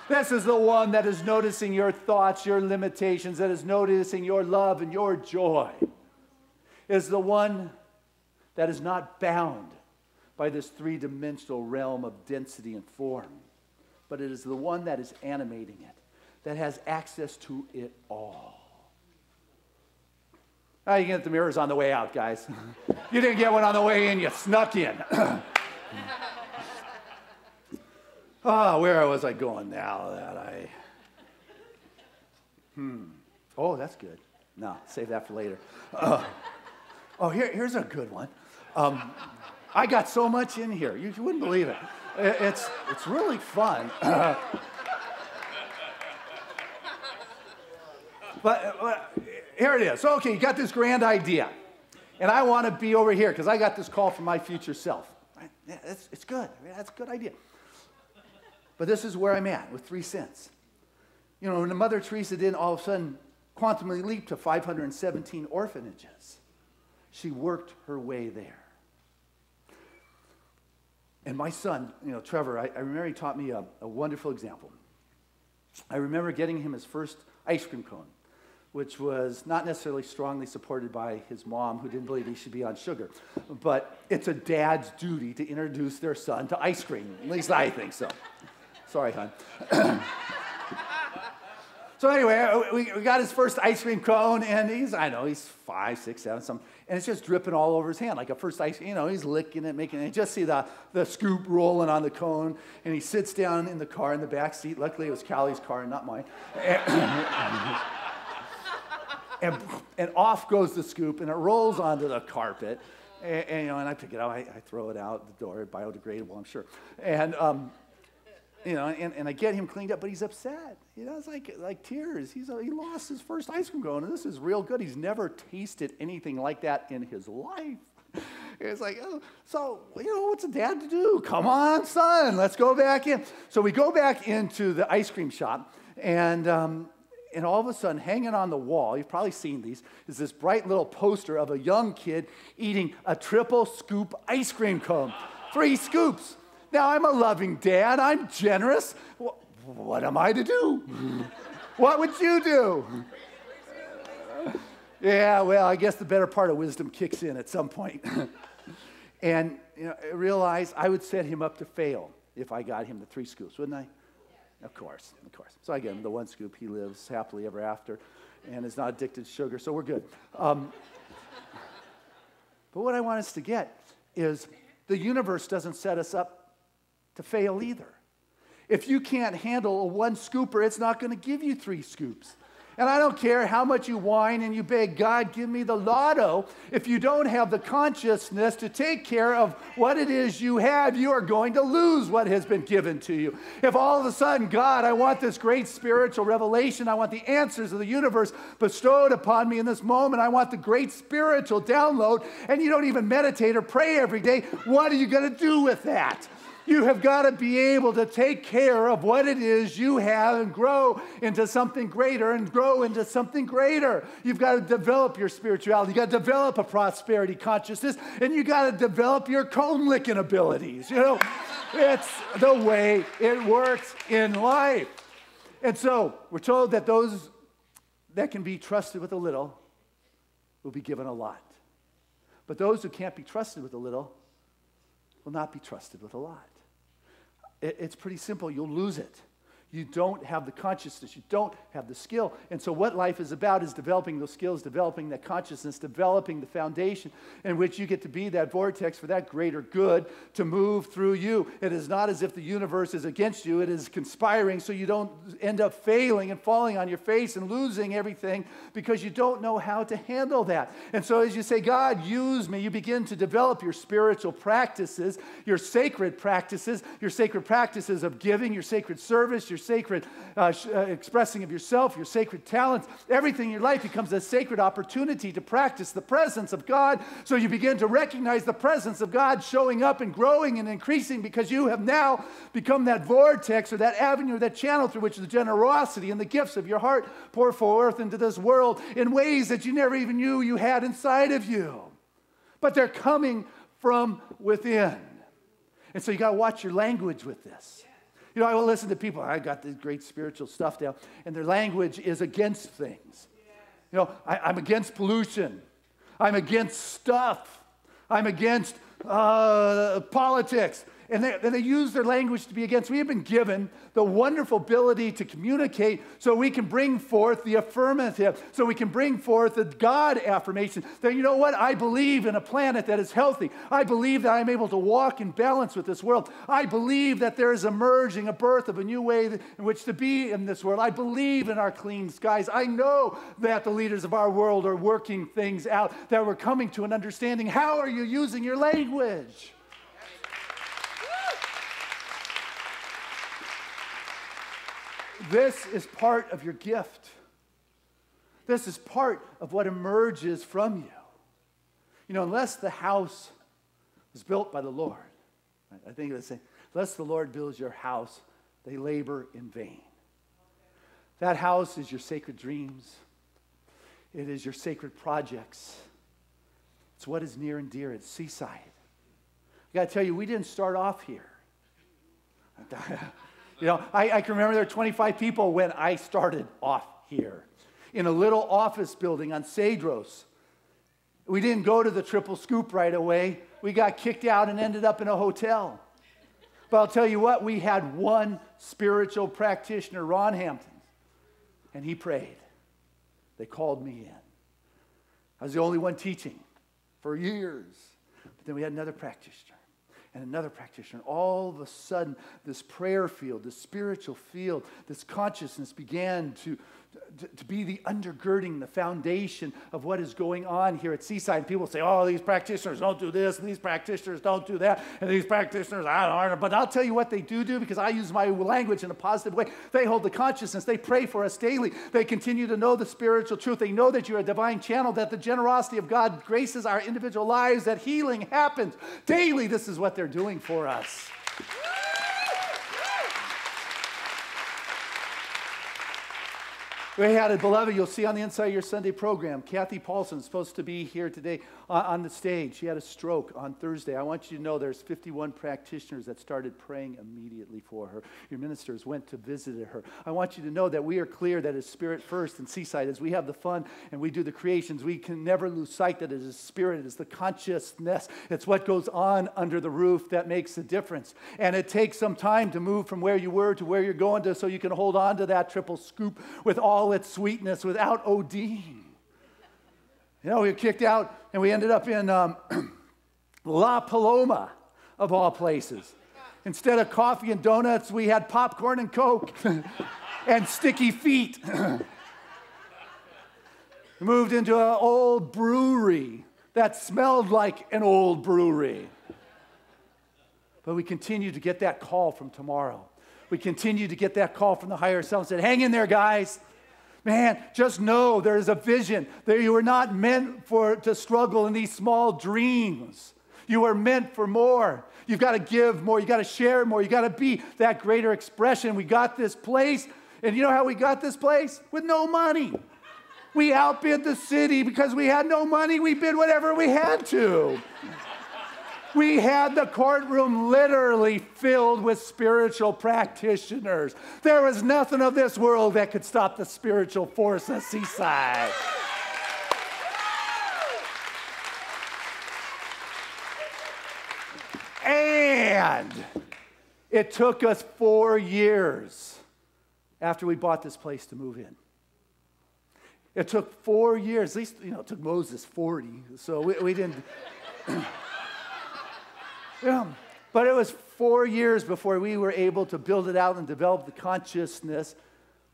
This is the one that is noticing your thoughts, your limitations, that is noticing your love and your joy. Is the one that is not bound by this three-dimensional realm of density and form, but it is the one that is animating it, that has access to it all. Now you get the mirrors on the way out, guys. You didn't get one on the way in, you snuck in. Where was I going now that Oh, that's good. No, save that for later. Here's a good one. I got so much in here. You wouldn't believe it. It's really fun. But here it is. Okay, you got this grand idea. And I want to be over here because I got this call from my future self. Right? Yeah, it's good. I mean, that's a good idea. But this is where I'm at with 3 cents. You know, when Mother Teresa didn't all of a sudden quantumly leap to 517 orphanages, she worked her way there. And my son, you know, Trevor, I remember he taught me a wonderful example. I remember getting him his first ice cream cone, which was not necessarily strongly supported by his mom, who didn't believe he should be on sugar. But it's a dad's duty to introduce their son to ice cream. At least I think so. Sorry, hon. So anyway, we got his first ice cream cone, and he's 5, 6, 7, something, and it's just dripping all over his hand, like a first ice, you know, he's licking it, making it. You just see the scoop rolling on the cone, and he sits down in the car in the back seat. Luckily, it was Callie's car and not mine. And off goes the scoop, and it rolls onto the carpet, and you know, and I pick it up, I throw it out the door, biodegradable, I'm sure, and you know, and I get him cleaned up, but he's upset. You know, it's like tears. He lost his first ice cream cone, and this is real good. He's never tasted anything like that in his life. It's like, oh, so, you know, what's a dad to do? Come on, son, let's go back in. So we go back into the ice cream shop, and all of a sudden, hanging on the wall, you've probably seen these, is this bright little poster of a young kid eating a triple scoop ice cream cone. 3 scoops. Now, I'm a loving dad. I'm generous. What am I to do? What would you do? Yeah, well, I guess the better part of wisdom kicks in at some point. And you know, I realized I would set him up to fail if I got him the 3 scoops, wouldn't I? Of course. So I get him the 1 scoop. He lives happily ever after and is not addicted to sugar, so we're good. But what I want us to get is the universe doesn't set us up to fail either. If you can't handle a 1 scooper, it's not going to give you 3 scoops. And I don't care how much you whine and you beg, God, give me the lotto. If you don't have the consciousness to take care of what it is you have, you are going to lose what has been given to you. If all of a sudden, God, I want this great spiritual revelation, I want the answers of the universe bestowed upon me in this moment, I want the great spiritual download, and you don't even meditate or pray every day, what are you going to do with that? You have got to be able to take care of what it is you have and grow into something greater and grow into something greater. You've got to develop your spirituality. You've got to develop a prosperity consciousness, and you've got to develop your cone licking abilities. You know, it's the way it works in life. And so we're told that those that can be trusted with a little will be given a lot. But those who can't be trusted with a little will not be trusted with a lot. It's pretty simple. You'll lose it. You don't have the consciousness. You don't have the skill. And so what life is about is developing those skills, developing that consciousness, developing the foundation in which you get to be that vortex for that greater good to move through you. It is not as if the universe is against you. It is conspiring so you don't end up failing and falling on your face and losing everything because you don't know how to handle that. And so as you say, God, use me, you begin to develop your spiritual practices, your sacred practices of giving, your sacred service, your sacred expressing of yourself, your sacred talents. Everything in your life becomes a sacred opportunity to practice the presence of God. So you begin to recognize the presence of God showing up and growing and increasing because you have now become that vortex or that avenue or that channel through which the generosity and the gifts of your heart pour forth into this world in ways that you never even knew you had inside of you. But they're coming from within. And so you got to watch your language with this. You know, I will listen to people, I got this great spiritual stuff down, and their language is against things. You know, I'm against pollution. I'm against stuff. I'm against politics. And they use their language to be against. We have been given the wonderful ability to communicate so we can bring forth the affirmative, so we can bring forth the God affirmation that, you know what, I believe in a planet that is healthy. I believe that I'm able to walk in balance with this world. I believe that there is emerging a birth of a new way in which to be in this world. I believe in our clean skies. I know that the leaders of our world are working things out, that we're coming to an understanding. How are you using your language? This is part of your gift. This is part of what emerges from you. You know, unless the house was built by the Lord, I think it was saying, lest the Lord builds your house, they labor in vain. That house is your sacred dreams. It is your sacred projects. It's what is near and dear. It's Seaside. I got to tell you, we didn't start off here. You know, I can remember there were 25 people when I started off here in a little office building on Cedros. We didn't go to the Triple Scoop right away. We got kicked out and ended up in a hotel. But I'll tell you what, we had one spiritual practitioner, Ron Hampton, and he prayed. They called me in. I was the only one teaching for years. But then we had another practitioner and another practitioner. And all of a sudden, this prayer field, this spiritual field, this consciousness began to be the undergirding, the foundation of what is going on here at Seaside. People say, oh, these practitioners don't do this, and these practitioners don't do that, and these practitioners, I don't know. But I'll tell you what they do, because I use my language in a positive way. They hold the consciousness. They pray for us daily. They continue to know the spiritual truth. They know that you're a divine channel, that the generosity of God graces our individual lives, that healing happens daily. This is what they're doing for us. We had it, beloved, you'll see on the inside of your Sunday program, Kathy Paulson is supposed to be here today on the stage. She had a stroke on Thursday. I want you to know there's 51 practitioners that started praying immediately for her. Your ministers went to visit her. I want you to know that we are clear that it's Spirit first in Seaside. As we have the fun and we do the creations, we can never lose sight that it is Spirit. It is the consciousness. It's what goes on under the roof that makes the difference. And it takes some time to move from where you were to where you're going to so you can hold on to that triple scoop with all its sweetness without ODing. You know, we were kicked out and we ended up in La Paloma, of all places. Instead of coffee and donuts, we had popcorn and Coke and sticky feet. We moved into an old brewery that smelled like an old brewery. But we continued to get that call from tomorrow. We continued to get that call from the higher self and said, hang in there, guys. Man, just know there is a vision that you were not meant to struggle in these small dreams. You are meant for more. You've got to give more. You've got to share more. You've got to be that greater expression. We got this place, and you know how we got this place? With no money. We outbid the city because we had no money. We bid whatever we had to. We had the courtroom literally filled with spiritual practitioners. There was nothing of this world that could stop the spiritual force at Seaside. And it took us 4 years after we bought this place to move in. It took 4 years. At least, it took Moses 40. So we didn't... Yeah, but it was 4 years before we were able to build it out and develop the consciousness.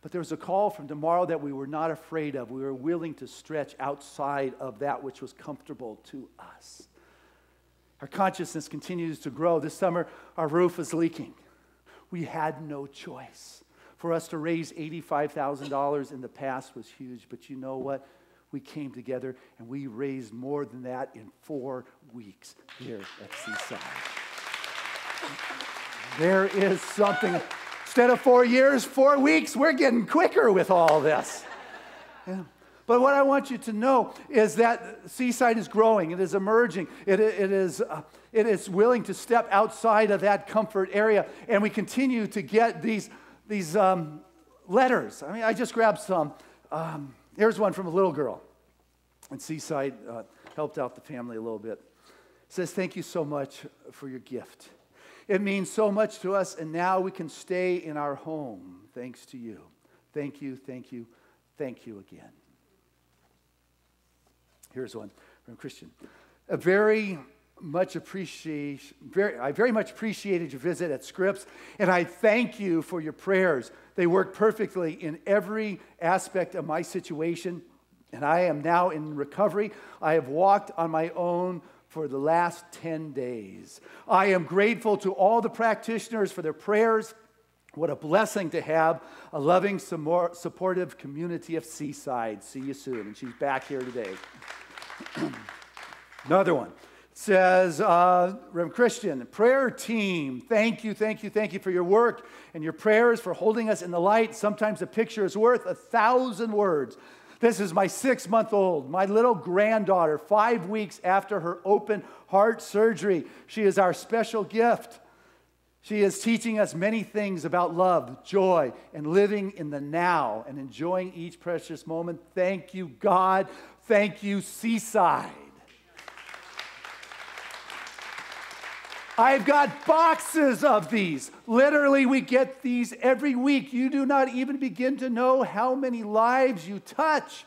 But there was a call from tomorrow that we were not afraid of. We were willing to stretch outside of that which was comfortable to us. Our consciousness continues to grow. This summer, our roof is leaking. We had no choice. For us to raise $85,000 in the past was huge. But you know what? We came together and we raised more than that in 4 weeks here at Seaside. There is something. Instead of 4 years, 4 weeks, we're getting quicker with all this. Yeah. But what I want you to know is that Seaside is growing. It is emerging. It is willing to step outside of that comfort area. And we continue to get these letters. I mean, I just grabbed some. Here's one from a little girl. And Seaside helped out the family a little bit. It says, thank you so much for your gift. It means so much to us, and now we can stay in our home thanks to you. Thank you, thank you, thank you again. Here's one from Christian. I very much appreciated your visit at Scripps, and I thank you for your prayers. They work perfectly in every aspect of my situation, and I am now in recovery. I have walked on my own for the last 10 days. I am grateful to all the practitioners for their prayers. What a blessing to have a loving, supportive community of Seaside. See you soon. And she's back here today. Another one. Says, Reverend Christian, prayer team, thank you for your work and your prayers, for holding us in the light. Sometimes a picture is worth 1,000 words. This is my 6-month-old, my little granddaughter, 5 weeks after her open heart surgery. She is our special gift. She is teaching us many things about love, joy, and living in the now and enjoying each precious moment. Thank you, God. Thank you, Seaside. I've got boxes of these. Literally, we get these every week. You do not even begin to know how many lives you touch.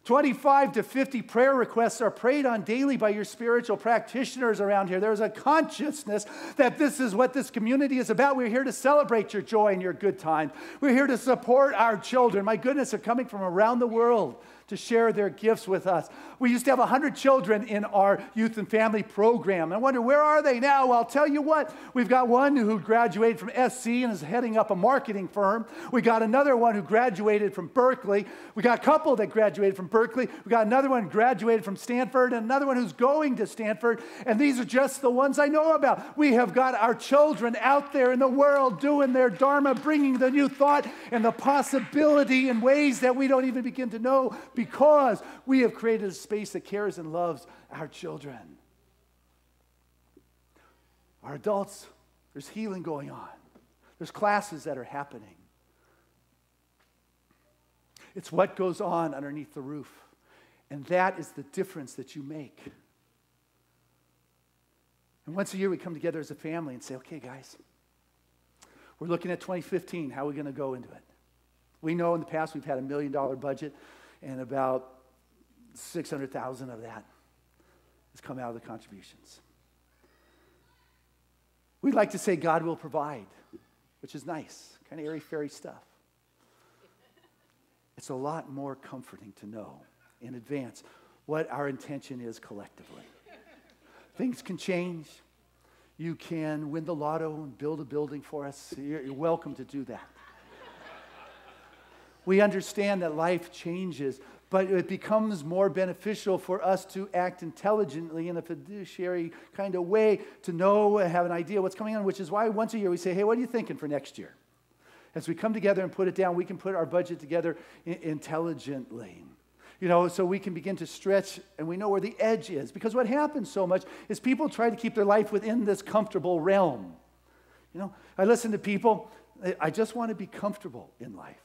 25 to 50 prayer requests are prayed on daily by your spiritual practitioners around here. There's a consciousness that this is what this community is about. We're here to celebrate your joy and your good times. We're here to support our children. My goodness, they're coming from around the world to share their gifts with us. We used to have 100 children in our youth and family program. I wonder, where are they now? Well, I'll tell you what, we've got one who graduated from SC and is heading up a marketing firm. We got another one who graduated from Berkeley. We got a couple that graduated from Berkeley. We got another one who graduated from Stanford and another one who's going to Stanford. And these are just the ones I know about. We have got our children out there in the world doing their dharma, bringing the new thought and the possibility in ways that we don't even begin to know, because we have created a space that cares and loves our children. Our adults, there's healing going on. There's classes that are happening. It's what goes on underneath the roof. And that is the difference that you make. And once a year we come together as a family and say, okay, guys, we're looking at 2015. How are we going to go into it? We know in the past we've had $1 million budget, and about 600,000 of that has come out of the contributions. We'd like to say God will provide, which is nice, kind of airy-fairy stuff. It's a lot more comforting to know in advance what our intention is collectively. Things can change. You can win the lotto and build a building for us. You're welcome to do that. We understand that life changes, but it becomes more beneficial for us to act intelligently in a fiduciary kind of way, to know, have an idea what's coming on, which is why once a year we say, hey, what are you thinking for next year? As we come together and put it down, we can put our budget together intelligently. You know, so we can begin to stretch, and we know where the edge is. Because what happens so much is people try to keep their life within this comfortable realm. You know, I listen to people, I just want to be comfortable in life.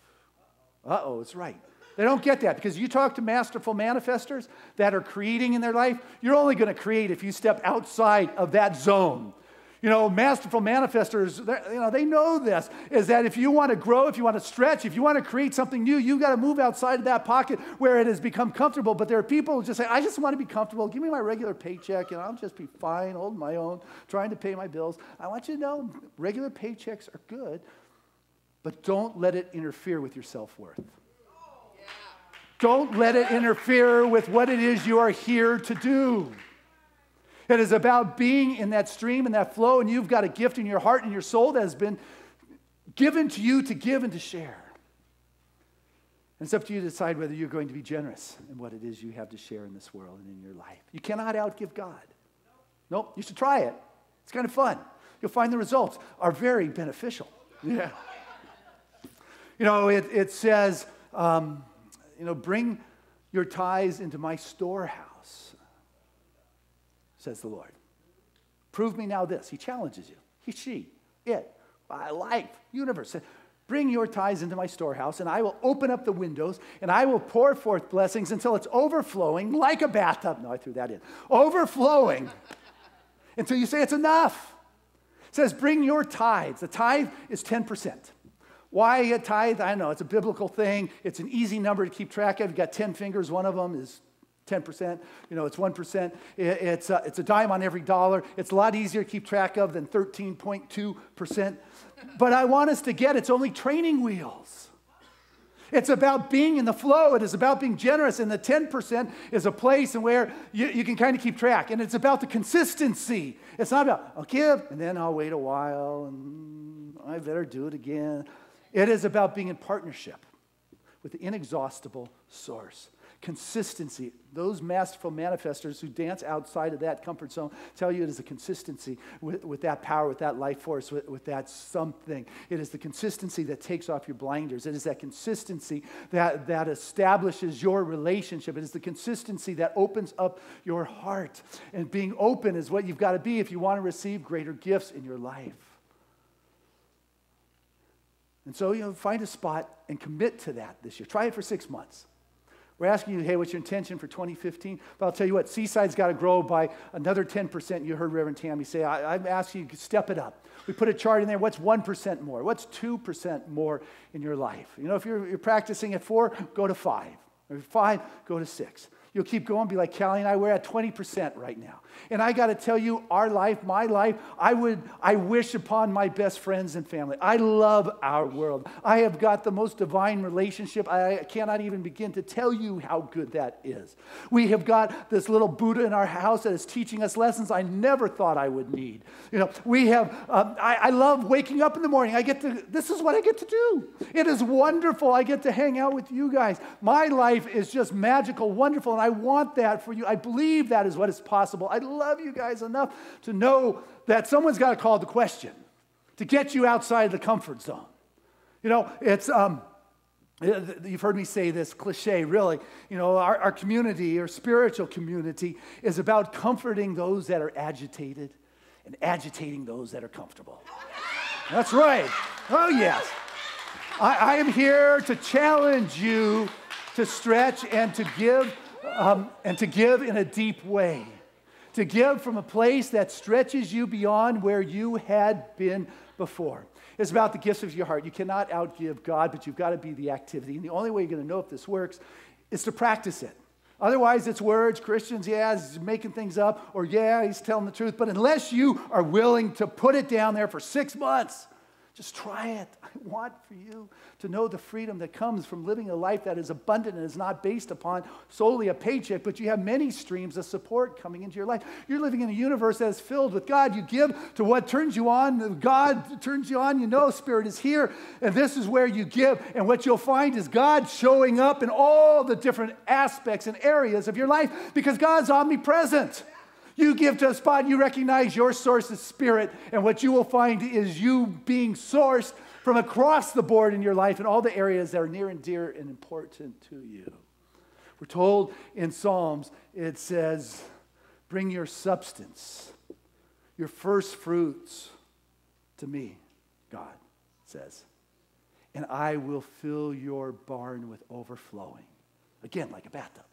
Uh-oh, it's right. They don't get that, because you talk to masterful manifestors that are creating in their life, you're only going to create if you step outside of that zone. You know, masterful manifestors, they know this, is that if you want to grow, if you want to stretch, if you want to create something new, you've got to move outside of that pocket where it has become comfortable. But there are people who just say, I just want to be comfortable. Give me my regular paycheck, and I'll just be fine, holding my own, trying to pay my bills. I want you to know, regular paychecks are good, but don't let it interfere with your self-worth. Don't let it interfere with what it is you are here to do. It is about being in that stream and that flow, and you've got a gift in your heart and your soul that has been given to you to give and to share. And it's up to you to decide whether you're going to be generous in what it is you have to share in this world and in your life. You cannot outgive God. Nope, you should try it. It's kind of fun. You'll find the results are very beneficial. Yeah. You know, it says, bring your tithes into my storehouse, says the Lord. Prove me now this. He challenges you. My life, universe. Bring your tithes into my storehouse, and I will open up the windows, and I will pour forth blessings until it's overflowing like a bathtub. No, I threw that in. Overflowing until you say it's enough. It says, bring your tithes. The tithe is 10%. Why a tithe? I don't know. It's a biblical thing. It's an easy number to keep track of. You've got 10 fingers. One of them is 10%. You know, it's 1%. It's a dime on every dollar. It's a lot easier to keep track of than 13.2%. But I want us to get it's only training wheels. It's about being in the flow. It is about being generous. And the 10% is a place where you can kind of keep track. And it's about the consistency. It's not about, I'll give, and then I'll wait a while, and I better do it again. It is about being in partnership with the inexhaustible source. Consistency. Those masterful manifestors who dance outside of that comfort zone tell you it is a consistency with that power, with that life force, with that something. It is the consistency that takes off your blinders. It is that consistency that establishes your relationship. It is the consistency that opens up your heart. And being open is what you've got to be if you want to receive greater gifts in your life. And so, find a spot and commit to that this year. Try it for 6 months. We're asking you, hey, what's your intention for 2015? But I'll tell you what, Seaside's got to grow by another 10%. You heard Reverend Tammy say, I'm asking you to step it up. We put a chart in there. What's 1% more? What's 2% more in your life? If you're practicing at 4, go to 5. Or 5, go to 6. You'll keep going, be like Callie and I, we're at 20% right now. And I got to tell you, our life, my life, I wish upon my best friends and family. I love our world. I have got the most divine relationship. I cannot even begin to tell you how good that is. We have got this little Buddha in our house that is teaching us lessons I never thought I would need. We have, I love waking up in the morning. This is what I get to do. It is wonderful. I get to hang out with you guys. My life is just magical, wonderful, and I want that for you. I believe that is what is possible. I love you guys enough to know that someone's got to call the question to get you outside the comfort zone. It's you've heard me say this cliche, really. Our community, our spiritual community, is about comforting those that are agitated and agitating those that are comfortable. That's right. Oh, yes. I am here to challenge you to stretch and to give in a deep way. To give from a place that stretches you beyond where you had been before. It's about the gifts of your heart. You cannot outgive God, but you've got to be the activity. And the only way you're going to know if this works is to practice it. Otherwise, it's words. Christians, yeah, he's making things up, or yeah, he's telling the truth. But unless you are willing to put it down there for 6 months, just try it. I want for you to know the freedom that comes from living a life that is abundant and is not based upon solely a paycheck, but you have many streams of support coming into your life. You're living in a universe that is filled with God. You give to what turns you on. God turns you on. Spirit is here, and this is where you give. And what you'll find is God showing up in all the different aspects and areas of your life because God's omnipresent. You give to a spot, you recognize your source is Spirit, and what you will find is you being sourced from across the board in your life in all the areas that are near and dear and important to you. We're told in Psalms, it says, bring your substance, your first fruits to me, God says, and I will fill your barn with overflowing. Again, like a bathtub.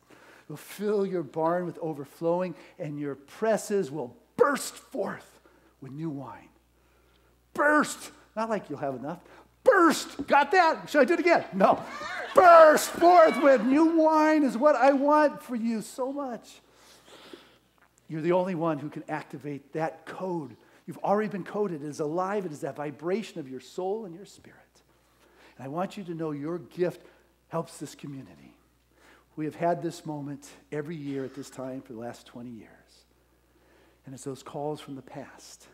Will fill your barn with overflowing, and your presses will burst forth with new wine. Burst. Not like you'll have enough. Burst. Got that? Should I do it again? No. Burst forth with new wine is what I want for you so much. You're the only one who can activate that code. You've already been coded. It is alive. It is that vibration of your soul and your spirit. And I want you to know your gift helps this community. We have had this moment every year at this time for the last 20 years. And it's those calls from the past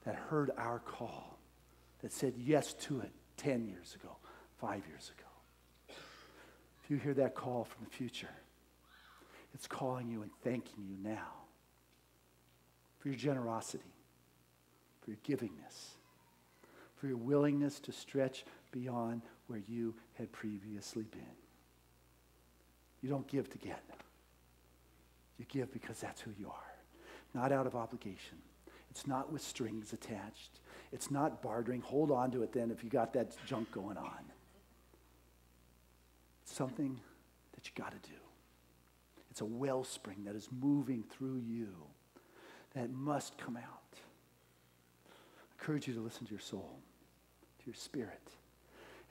that heard our call, that said yes to it 10 years ago, 5 years ago. If you hear that call from the future, it's calling you and thanking you now for your generosity, for your givingness, for your willingness to stretch beyond where you had previously been. You don't give to get. You give because that's who you are. Not out of obligation. It's not with strings attached. It's not bartering. Hold on to it then if you got that junk going on. It's something that you got to do. It's a wellspring that is moving through you that must come out. I encourage you to listen to your soul, to your spirit,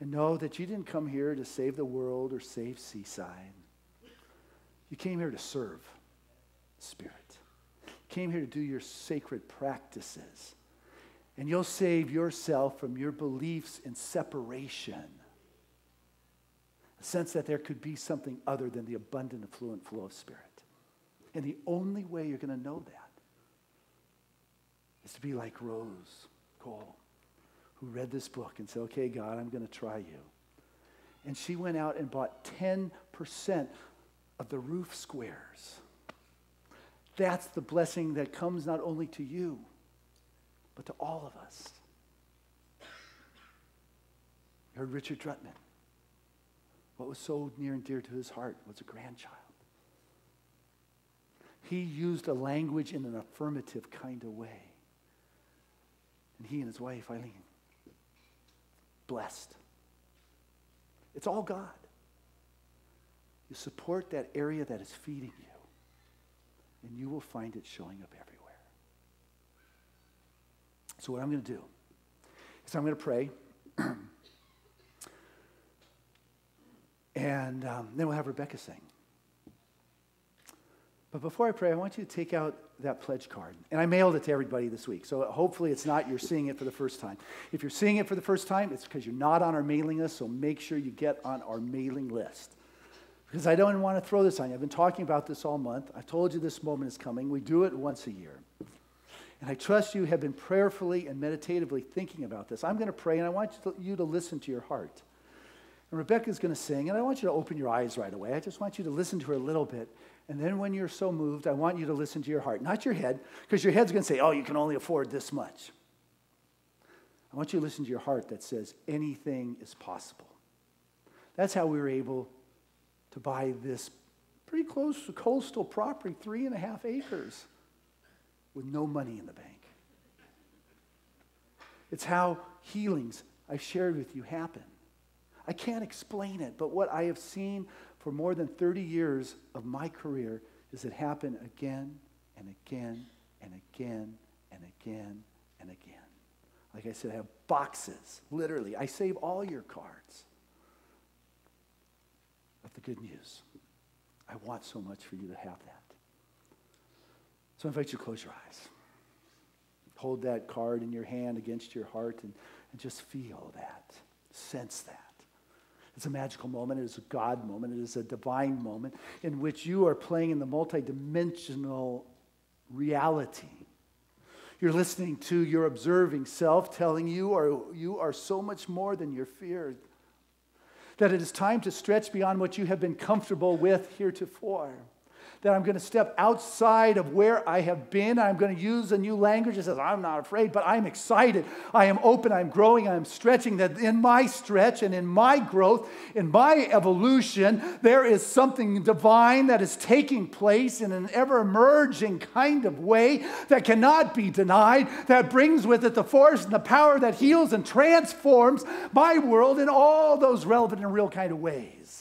and know that you didn't come here to save the world or save Seaside. You came here to serve Spirit. You came here to do your sacred practices. And you'll save yourself from your beliefs in separation. A sense that there could be something other than the abundant, affluent flow of Spirit. And the only way you're going to know that is to be like Rose Cole, who read this book and said, okay, God, I'm going to try you. And she went out and bought 10% of the roof squares. That's the blessing that comes not only to you, but to all of us. You heard Richard Drutman. What was so near and dear to his heart was a grandchild. He used a language in an affirmative kind of way. And he and his wife, Eileen, blessed. It's all God. You support that area that is feeding you, and you will find it showing up everywhere. So what I'm going to do is I'm going to pray, and then we'll have Rebecca sing. But before I pray, I want you to take out that pledge card. And I mailed it to everybody this week, so hopefully it's not you're seeing it for the first time. If you're seeing it for the first time, it's because you're not on our mailing list, so make sure you get on our mailing list. Because I don't want to throw this on you. I've been talking about this all month. I told you this moment is coming. We do it once a year. And I trust you have been prayerfully and meditatively thinking about this. I'm going to pray, and I want you to listen to your heart. And Rebecca's going to sing, and I want you to open your eyes right away. I just want you to listen to her a little bit. And then when you're so moved, I want you to listen to your heart, not your head, because your head's going to say, oh, you can only afford this much. I want you to listen to your heart that says, anything is possible. That's how we were able to buy this pretty close to coastal property, 3.5 acres, with no money in the bank. It's how healings I've shared with you happen. I can't explain it, but what I have seen for more than 30 years of my career is it happen again and again and again and again and again. Like I said, I have boxes, literally. I save all your cards of the good news. I want so much for you to have that. So I invite you to close your eyes. Hold that card in your hand against your heart and just feel that, sense that. It's a magical moment. It is a God moment. It is a divine moment in which you are playing in the multidimensional reality. You're listening to your observing self telling you are so much more than your fear. That it is time to stretch beyond what you have been comfortable with heretofore. That I'm going to step outside of where I have been. I'm going to use a new language that says, I'm not afraid, but I'm excited. I am open, I'm growing, I'm stretching. That in my stretch and in my growth, in my evolution, there is something divine that is taking place in an ever-emerging kind of way that cannot be denied, that brings with it the force and the power that heals and transforms my world in all those relevant and real kind of ways.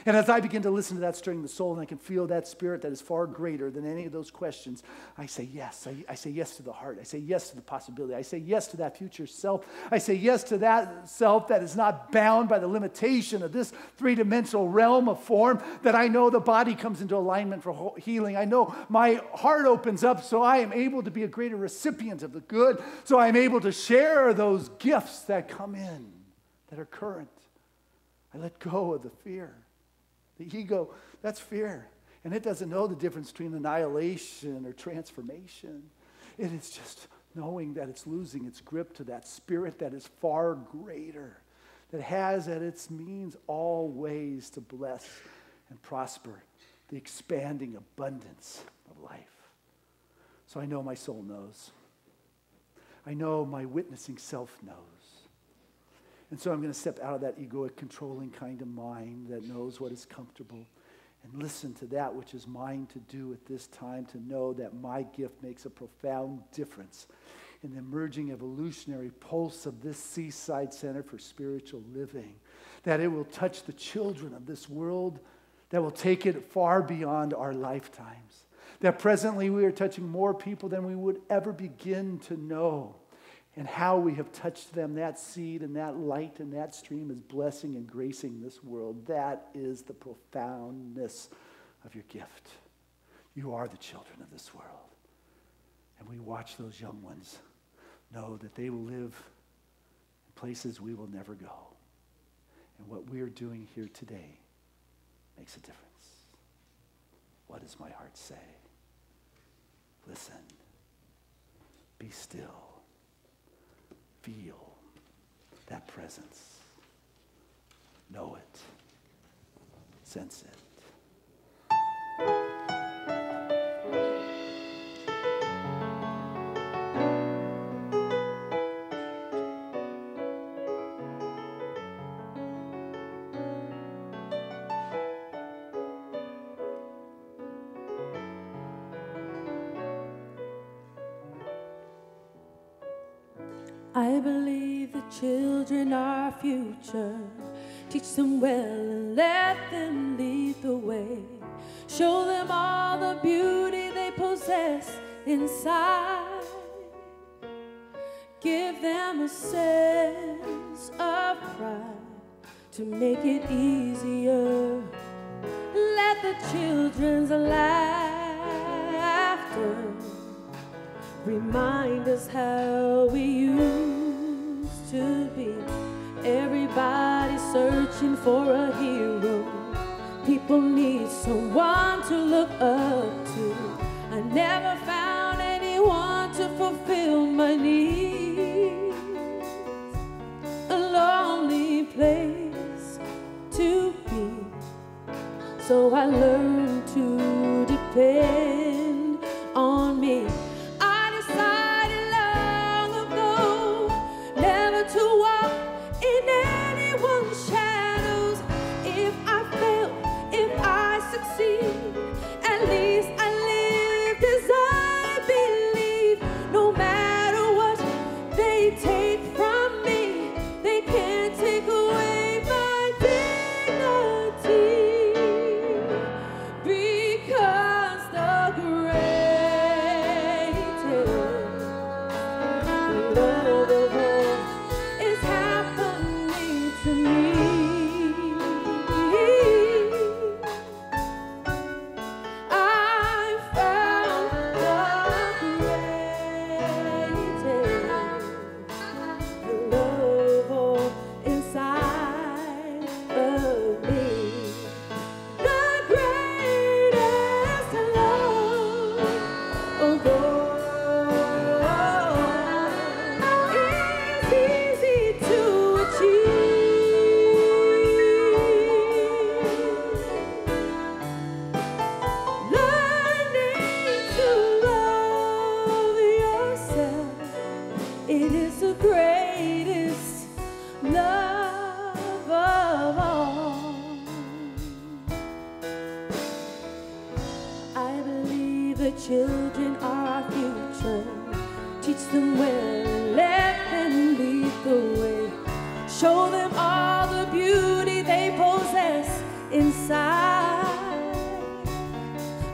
And as I begin to listen to that stirring the soul, and I can feel that spirit that is far greater than any of those questions, I say yes. I say yes to the heart. I say yes to the possibility. I say yes to that future self. I say yes to that self that is not bound by the limitation of this three-dimensional realm of form, that I know the body comes into alignment for healing. I know my heart opens up so I am able to be a greater recipient of the good, so I'm able to share those gifts that come in, that are current. I let go of the fear. The ego, that's fear. And it doesn't know the difference between annihilation or transformation. It is just knowing that it's losing its grip to that spirit that is far greater, that has at its means all ways to bless and prosper the expanding abundance of life. So I know my soul knows. I know my witnessing self knows. And so I'm going to step out of that egoic, controlling kind of mind that knows what is comfortable and listen to that which is mine to do at this time, to know that my gift makes a profound difference in the emerging evolutionary pulse of this Seaside Center for Spiritual Living, that it will touch the children of this world, that will take it far beyond our lifetimes, that presently we are touching more people than we would ever begin to know. And how we have touched them, that seed and that light and that stream is blessing and gracing this world. That is the profoundness of your gift. You are the children of this world. And we watch those young ones know that they will live in places we will never go. And what we are doing here today makes a difference. What does my heart say? Listen. Be still. Feel that presence. Know it. Sense it. I believe the children are our future. Teach them well and let them lead the way. Show them all the beauty they possess inside. Give them a sense of pride to make it easier. Let the children's laughter remind us how we used to be. Everybody searching for a hero. People need someone to look up to. I never found anyone to fulfill my needs. A lonely place to be. So I learned to depend on me. I decided long ago never to walk in anyone's shadows. If I fail, if I succeed, at least I lived as I believe. No matter what they take from me, they can't take away my dignity. Because the greatest love of all is happening to me. I found the greatest love of all inside of me. The greatest love of all is easy to achieve. Learning to love yourself, it is the greatest love of all. I believe the children are our future. Teach them well and let them lead the way. Show them all the beauty they possess inside.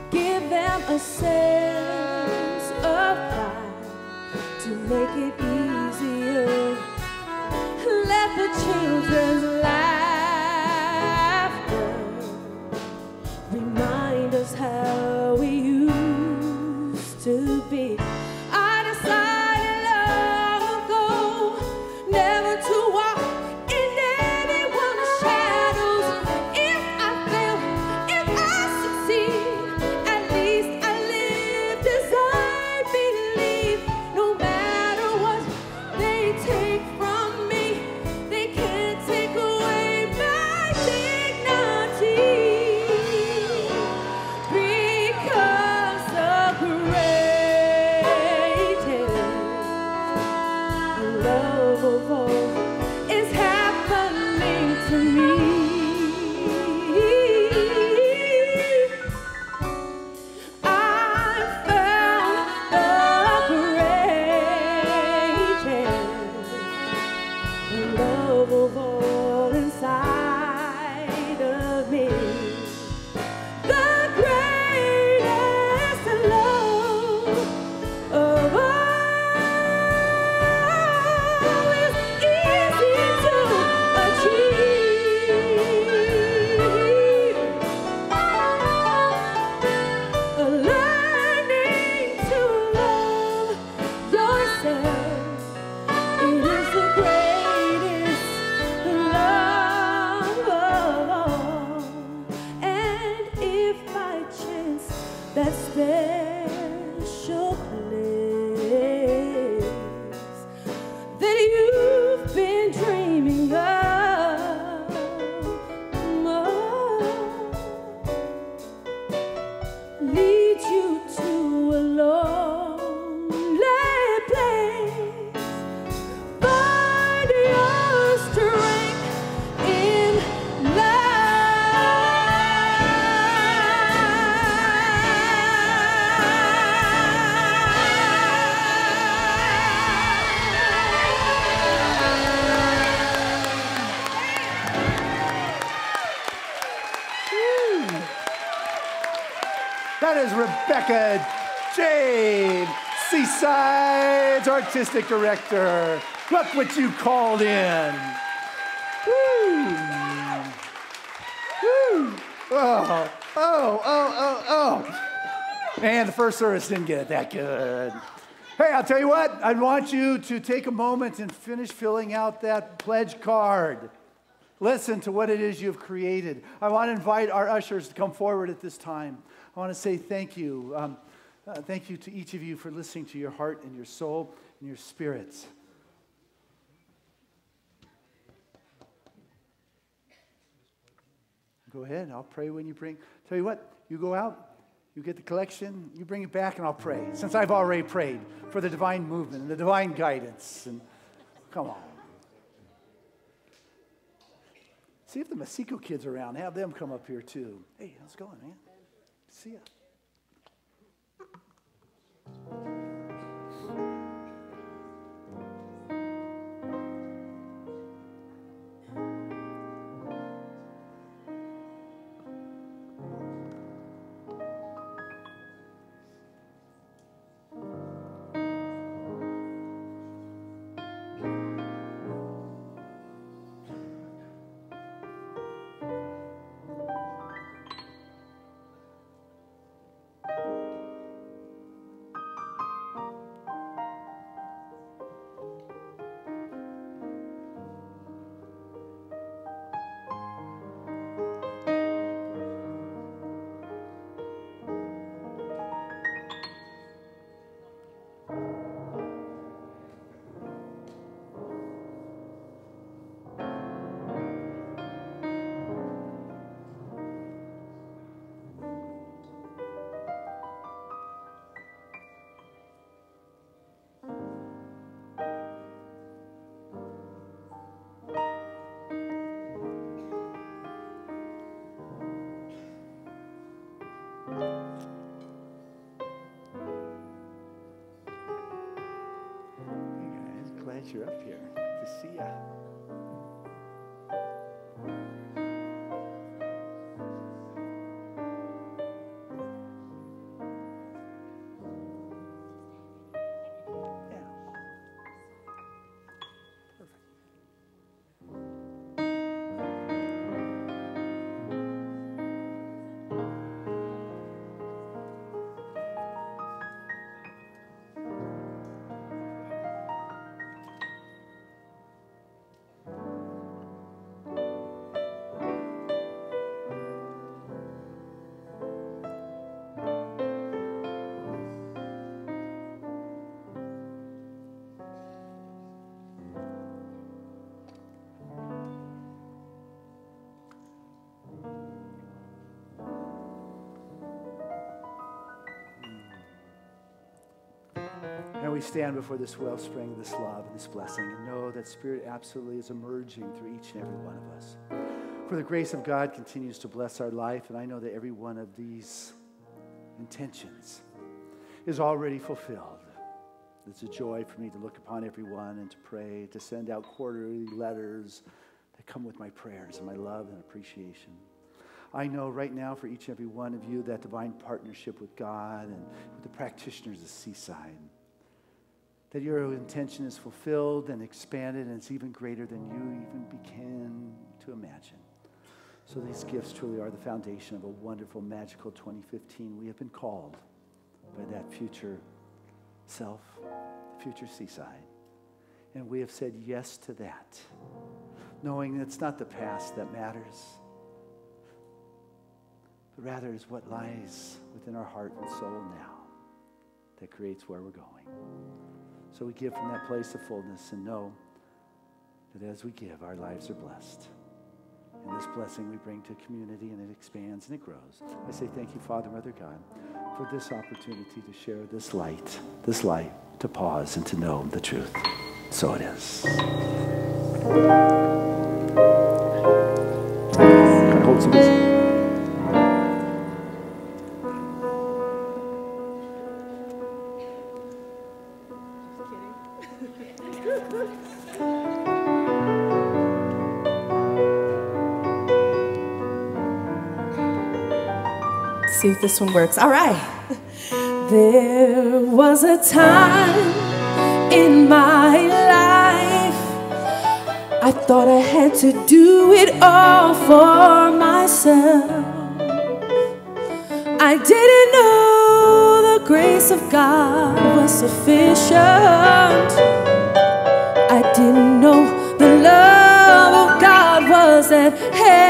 Give them a sense of pride to make it easier. Let the children's laughter remind us how we used to be. I decided long ago never to walk in anyone's shadows. If I fail, if I succeed, at least I lived as I believe. No matter what they take from me, they can't take away my dignity. Because the greatest love of all is happening to me. I found the greatest love of all inside of me. The greatest love of all is easy to achieve. Learning to love yourself, it is the greatest love That is Rebecca Jade, Seaside's artistic director. Look what you called in. Woo. Woo. Oh. Man, the first service didn't get it that good. Hey, I'll tell you what, I want you to take a moment and finish filling out that pledge card. Listen to what it is you've created. I want to invite our ushers to come forward at this time. I want to say thank you. Thank you to each of you for listening to your heart and your soul and your spirits. Go ahead, I'll pray when you bring. Tell you what, you go out. You get the collection, you bring it back, and I'll pray. Since I've already prayed for the divine movement and the divine guidance. And come on. See if the Masiko kids are around. Have them come up here, too. Hey, how's it going, man? See ya. You're up here. Good to see ya. And we stand before this wellspring, this love, and this blessing, and know that Spirit absolutely is emerging through each and every one of us. For the grace of God continues to bless our life, and I know that every one of these intentions is already fulfilled. It's a joy for me to look upon everyone and to pray, to send out quarterly letters that come with my prayers and my love and appreciation. I know right now for each and every one of you that divine partnership with God and with the practitioners of Seaside, that your intention is fulfilled and expanded, and it's even greater than you even began to imagine. So these gifts truly are the foundation of a wonderful, magical 2015. We have been called by that future self, future Seaside. And we have said yes to that, knowing it's not the past that matters, but rather is what lies within our heart and soul now that creates where we're going. So we give from that place of fullness and know that as we give, our lives are blessed. And this blessing we bring to community, and it expands and it grows. I say thank you, Father, Mother, God, for this opportunity to share this light, to pause and to know the truth. So it is. Hold some business. see if this one works. All right. There was a time in my life I thought I had to do it all for myself. I didn't know the grace of God was sufficient. I didn't know the love of God was at hand.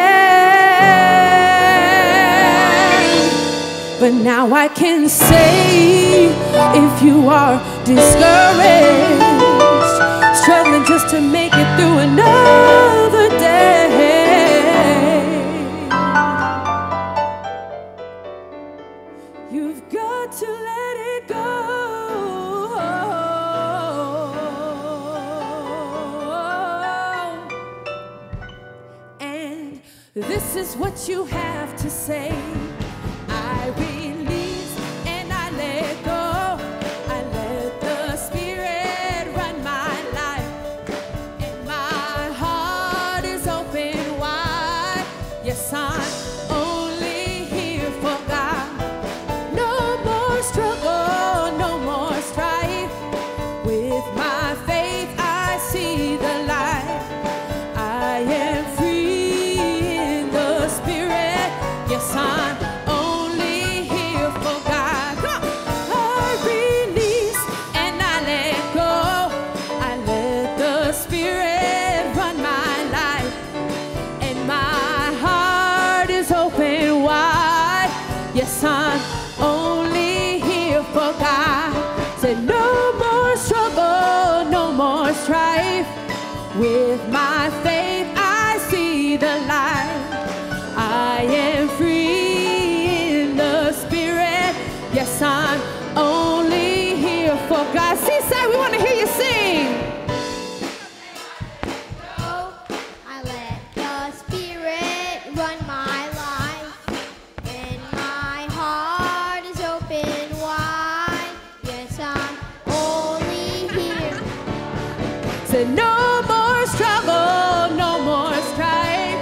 But now I can say, if you are discouraged, struggling just to make it through another day, you've got to let it go. And this is what you have to say. I release and I let go. I let the Spirit run my life. And my heart is open wide. Yes, I'm only here for God. No more struggle, no more strife. With my faith I see the light. I am free in the Spirit. Yes, I'm only here for God. Come on. I release and I let go. I let the Spirit run my life. And my heart is open wide. Yes, I'm only here for God. Said no more struggle, no more strife. With my faith I see the light. I am free in the Spirit. Yes, I'm only here for God. Seaside, we want to hear you sing. I let the Spirit run my life, and my heart is open wide. Yes, I'm only here. Said no more struggle, no more strife.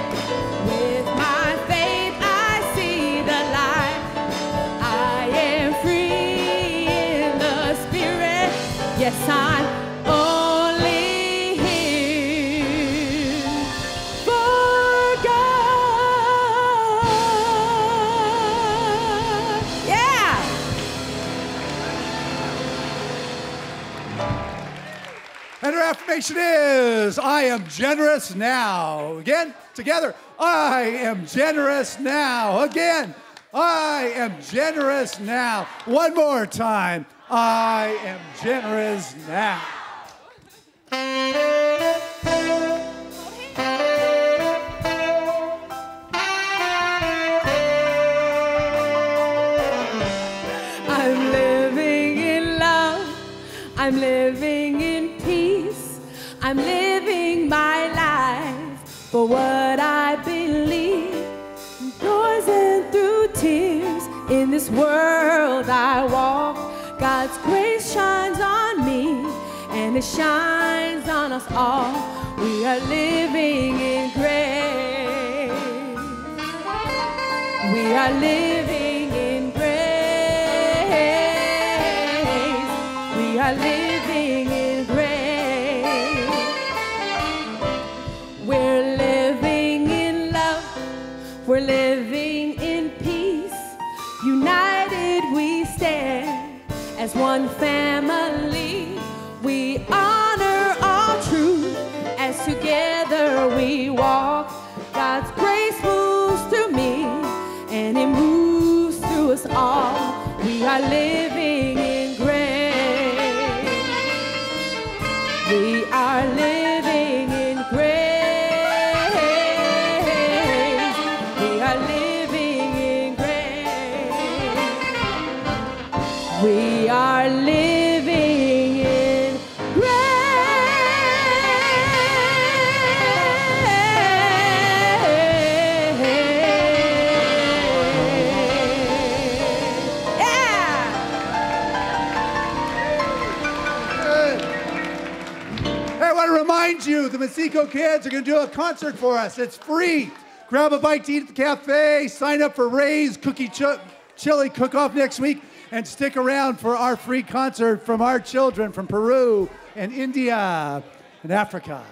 With my faith I see the light. I am free in the Spirit. Yes, I'm only here for God. Yeah. And our affirmation is, I am generous now. Again, together, I am generous now. Again, I am generous now. One more time, I am generous now. I'm living in love. I'm living in peace. I'm living my life for what I believe. Doors and through tears, in this world I walk. God's grace shines on me, and it shines on us all. We are living in grace. We are living in grace. We are living in grace. We're living in love. We're living in peace. United we stand as one family. We honor all truth as together we walk. God's grace moves through me, and it moves through us all. We are living in grace. We are living in grace. We are living in grace. We are living in I want to remind you, the Masiko kids are going to do a concert for us. It's free. Grab a bite to eat at the cafe. Sign up for Ray's Cookie chili cook-off next week. And stick around for our free concert from our children from Peru and India and Africa.